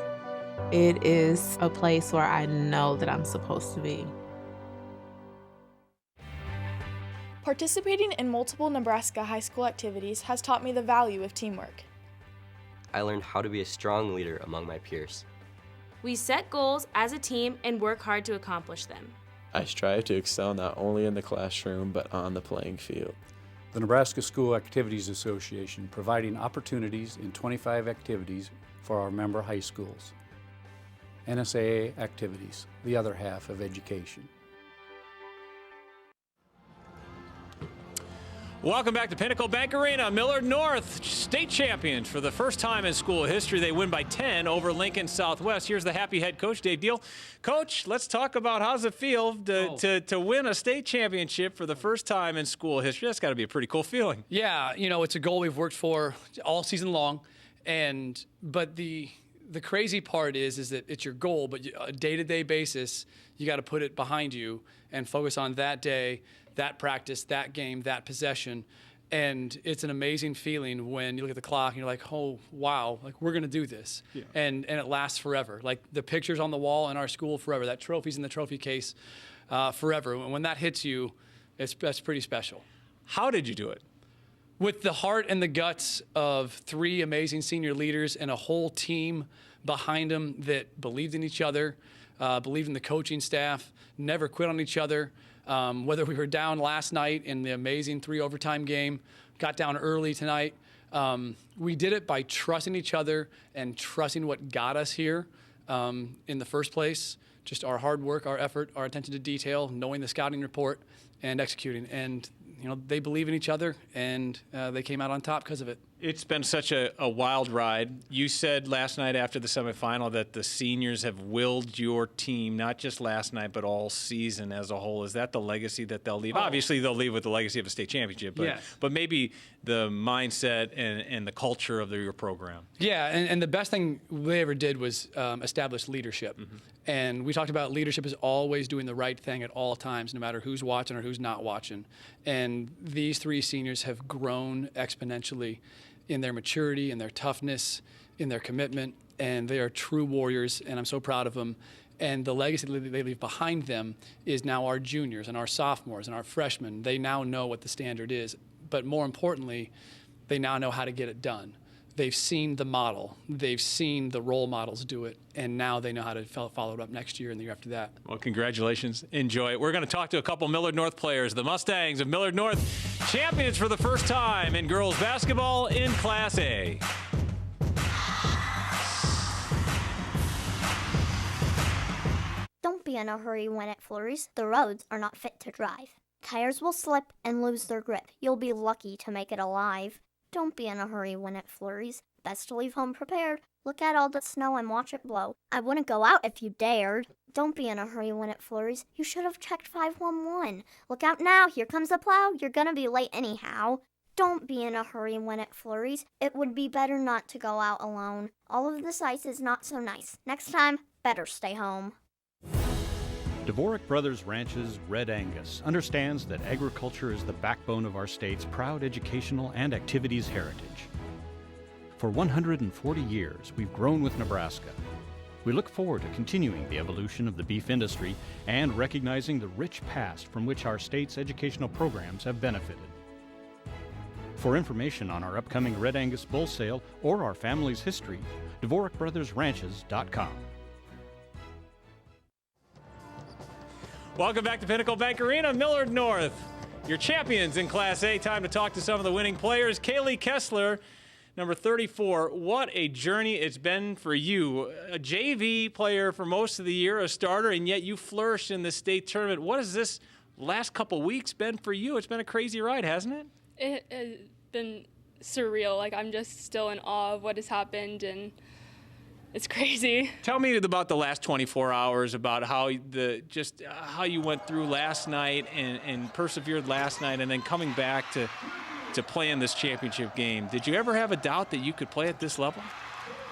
It is a place where I know that I'm supposed to be. Participating in multiple Nebraska high school activities has taught me the value of teamwork. I learned how to be a strong leader among my peers. We set goals as a team and work hard to accomplish them. I strive to excel not only in the classroom, but on the playing field. The Nebraska School Activities Association providing opportunities in 25 activities for our member high schools. NSAA activities, the other half of education. Welcome back to Pinnacle Bank Arena. Millard North, state champions for the first time in school history. They win by 10 over Lincoln Southwest. Here's the happy head coach, Dave Deal. Coach, let's talk about how's it feel to win a state championship for the first time in school history. That's got to be a pretty cool feeling. Yeah, you know, it's a goal we've worked for all season long. But the crazy part is that it's your goal, but on a day-to-day basis, you got to put it behind you and focus on that day, that practice, that game, that possession. And it's an amazing feeling when you look at the clock and you're like, oh, wow, like we're going to do this. Yeah. And it lasts forever. Like the pictures on the wall in our school forever, that trophy's in the trophy case forever. And when that hits you, that's pretty special. How did you do it? With the heart and the guts of 3 amazing senior leaders and a whole team behind them that believed in each other, believed in the coaching staff, never quit on each other. Whether we were down last night in the amazing 3 overtime game, got down early tonight, we did it by trusting each other and trusting what got us here in the first place. Just our hard work, our effort, our attention to detail, knowing the scouting report, and executing. And you know, they believe in each other, and they came out on top because of it. It's been such a wild ride. You said last night after the semifinal that the seniors have willed your team, not just last night, but all season as a whole. Is that the legacy that they'll leave? Oh. Obviously, they'll leave with the legacy of a state championship, but maybe the mindset and the culture of your program. Yeah, and the best thing they ever did was establish leadership. Mm-hmm. And we talked about leadership is always doing the right thing at all times, no matter who's watching or who's not watching. And these 3 seniors have grown exponentially in their maturity, in their toughness, in their commitment, and they are true warriors, and I'm so proud of them. And the legacy they leave behind them is now our juniors and our sophomores and our freshmen. They now know what the standard is, but more importantly, they now know how to get it done. They've seen the model, they've seen the role models do it, and now they know how to follow it up next year and the year after that. Well, congratulations. Enjoy it. We're going to talk to a couple Millard North players. The Mustangs of Millard North, champions for the first time in girls basketball in Class A. Don't be in a hurry when it flurries. The roads are not fit to drive. Tires will slip and lose their grip. You'll be lucky to make it alive. Don't be in a hurry when it flurries. Best to leave home prepared. Look at all the snow and watch it blow. I wouldn't go out if you dared. Don't be in a hurry when it flurries. You should have checked 511. Look out now, here comes the plow. You're gonna be late anyhow. Don't be in a hurry when it flurries. It would be better not to go out alone. All of this ice is not so nice. Next time, better stay home. Dvorak Brothers Ranch's Red Angus understands that agriculture is the backbone of our state's proud educational and activities heritage. For 140 years, we've grown with Nebraska. We look forward to continuing the evolution of the beef industry and recognizing the rich past from which our state's educational programs have benefited. For information on our upcoming Red Angus bull sale or our family's history, DvorakBrothersRanches.com. Welcome back to Pinnacle Bank Arena, Millard North. Your champions in Class A. Time to talk to some of the winning players. Kaylee Kessler, number 34. What a journey it's been for you. A JV player for most of the year, a starter, and yet you flourished in the state tournament. What has this last couple weeks been for you? It's been a crazy ride, hasn't it? It has been surreal. Like, I'm just still in awe of what has happened, and it's crazy. Tell me about the last 24 hours, about how how you went through last night and persevered last night, and then coming back to play in this championship game. Did you ever have a doubt that you could play at this level?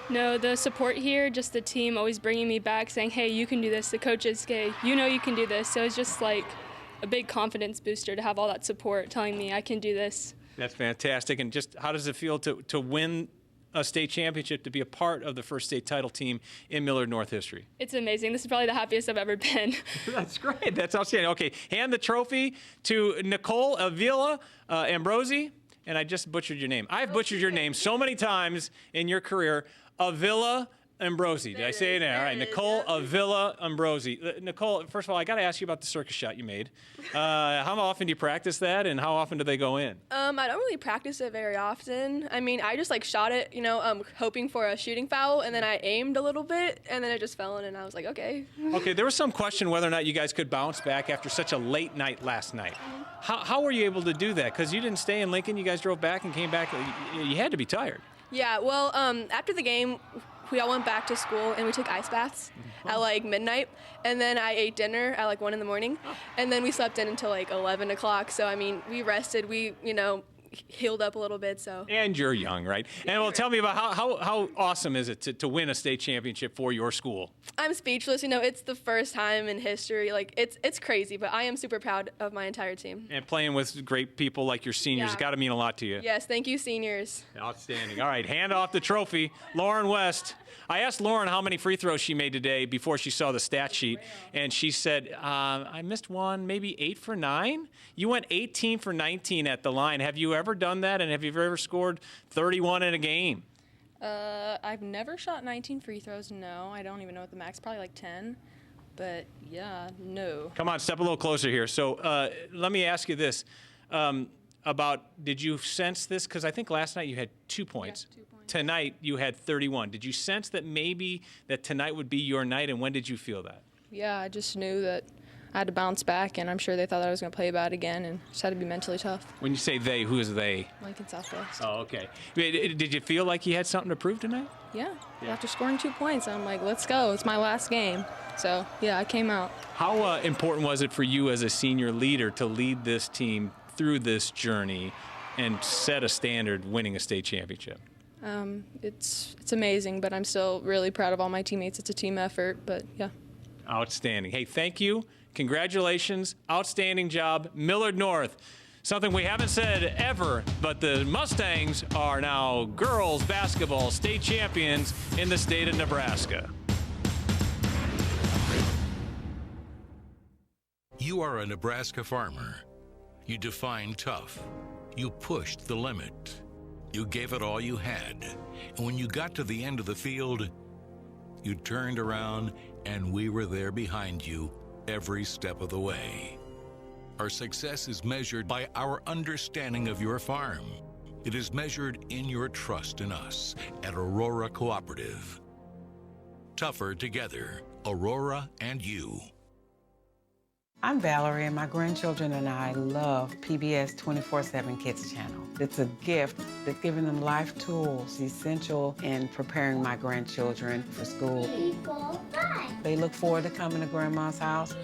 No, the support here, just the team always bringing me back, saying, hey, you can do this. The coaches, hey, you know you can do this. So it's just like a big confidence booster to have all that support telling me I can do this. That's fantastic. And just how does it feel to win a state championship, to be a part of the first state title team in Millard North history? It's amazing. This is probably the happiest I've ever been. That's great. That's outstanding. Okay, hand the trophy to Nicole Avila Ambrosi. And I just butchered your name. I've butchered your name so many times in your career. Avila Ambrosi. Did I say it now? All right, Nicole Avila Ambrosi. Nicole, first of all, I got to ask you about the circus shot you made. How often do you practice that, and how often do they go in? I don't really practice it very often. I mean, I just shot it, hoping for a shooting foul, and then I aimed a little bit, and then it just fell in, and I was like, okay. Okay, there was some question whether or not you guys could bounce back after such a late night last night. How were you able to do that? Because you didn't stay in Lincoln. You guys drove back and came back. You had to be tired. Yeah, well, after the game, we all went back to school and we took ice baths at midnight, and then I ate dinner at 1 in the morning, and then we slept in until 11 o'clock. So I mean, we rested, we healed up a little bit. So. And you're young, right? And well, tell me about how awesome is it to win a state championship for your school? I'm speechless. It's the first time in history. It's crazy, but I am super proud of my entire team. And playing with great people like your seniors, got to mean a lot to you. Yes, thank you, seniors. Outstanding. All right, hand off the trophy. Lauren West. I asked Lauren how many free throws she made today before she saw the stat sheet, and she said, I missed one, maybe 8 for 9. You went 18 for 19 at the line. Have you ever done that, and have you ever scored 31 in a game? I've never shot 19 free throws, no. I don't even know what the max, probably 10. But, yeah, no. Come on, step a little closer here. So let me ask you this. Did you sense this? Because I think last night you had 2 points. Yeah, 2 points. Tonight you had 31. Did you sense that maybe that tonight would be your night, and when did you feel that? Yeah, I just knew that I had to bounce back, and I'm sure they thought that I was going to play bad again, and just had to be mentally tough. When you say they, who is they? Lincoln Southwest. Oh, okay. Did you feel like you had something to prove tonight? Yeah. After scoring 2 points, I'm like, let's go. It's my last game. So, yeah, I came out. How important was it for you as a senior leader to lead this team through this journey and set a standard winning a state championship? It's amazing, but I'm still really proud of all my teammates. It's a team effort, but yeah. Outstanding. Hey, thank you. Congratulations. Outstanding job. Millard North. Something we haven't said ever, but the Mustangs are now girls basketball state champions in the state of Nebraska. You are a Nebraska farmer. You defined tough. You pushed the limit. You gave it all you had. And when you got to the end of the field, you turned around and we were there behind you every step of the way. Our success is measured by our understanding of your farm. It is measured in your trust in us at Aurora Cooperative. Tougher together, Aurora and you. I'm Valerie, and my grandchildren and I love PBS 24/7 Kids Channel. It's a gift that's giving them life tools essential in preparing my grandchildren for school. They look forward to coming to Grandma's house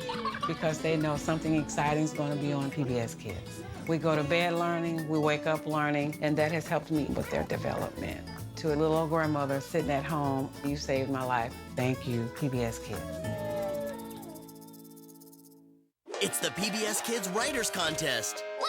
because they know something exciting is going to be on PBS Kids. We go to bed learning, we wake up learning, and that has helped me with their development. To a little old grandmother sitting at home, you saved my life. Thank you, PBS Kids. It's the PBS Kids Writers Contest. Word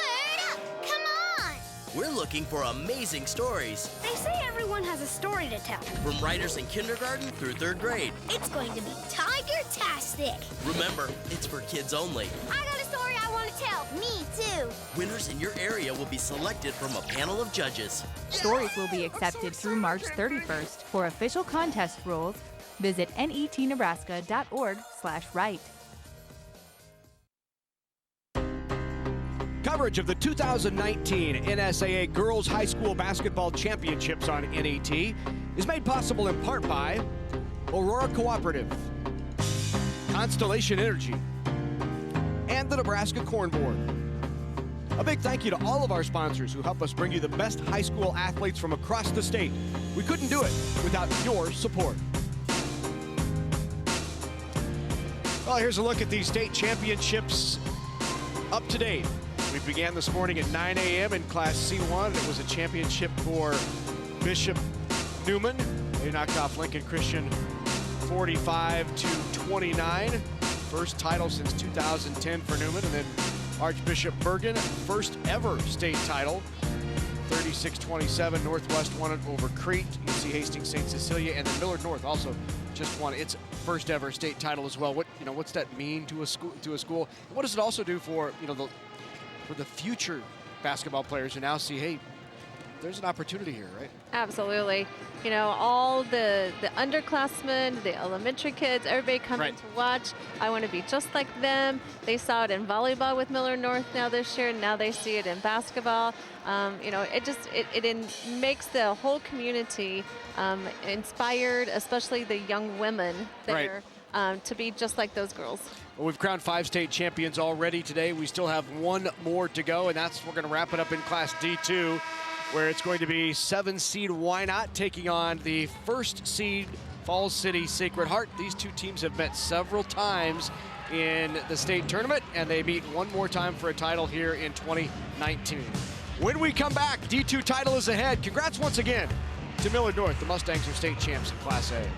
up! Come on! We're looking for amazing stories. They say everyone has a story to tell. From writers in kindergarten through 3rd grade. It's going to be tiger-tastic. Remember, it's for kids only. I got a story I want to tell. Me too. Winners in your area will be selected from a panel of judges. Stories will be accepted through March 31st. For official contest rules, visit netnebraska.org/write. Coverage of the 2019 NSAA Girls High School Basketball Championships on NET is made possible in part by Aurora Cooperative, Constellation Energy, and the Nebraska Corn Board. A big thank you to all of our sponsors who help us bring you the best high school athletes from across the state. We couldn't do it without your support. Well, here's a look at these state championships up to date. We began this morning at 9 a.m. in Class C1. It was a championship for Bishop Newman. They knocked off Lincoln Christian 45-29. First title since 2010 for Newman. And then Archbishop Bergen, first ever state title. 36-27, Northwest won it over Crete. UC Hastings St. Cecilia, and then Millard North also just won its first ever state title as well. What's that mean to a school? What does it also do for for the future basketball players who now see, hey, there's an opportunity here, right? Absolutely. All the underclassmen, the elementary kids, everybody coming to watch. I want to be just like them. They saw it in volleyball with Millard North now this year. Now they see it in basketball. It makes the whole community inspired, especially the young women there, to be just like those girls. Well, we've crowned 5 state champions already today. We still have 1 more to go, and we're going to wrap it up in Class D2. Where it's going to be 7-seed Wynot taking on the 1st seed Falls City Sacred Heart. These two teams have met several times in the state tournament, and they meet one more time for a title here in 2019. When we come back, D2 title is ahead. Congrats once again to Millard North. The Mustangs are state champs in Class A.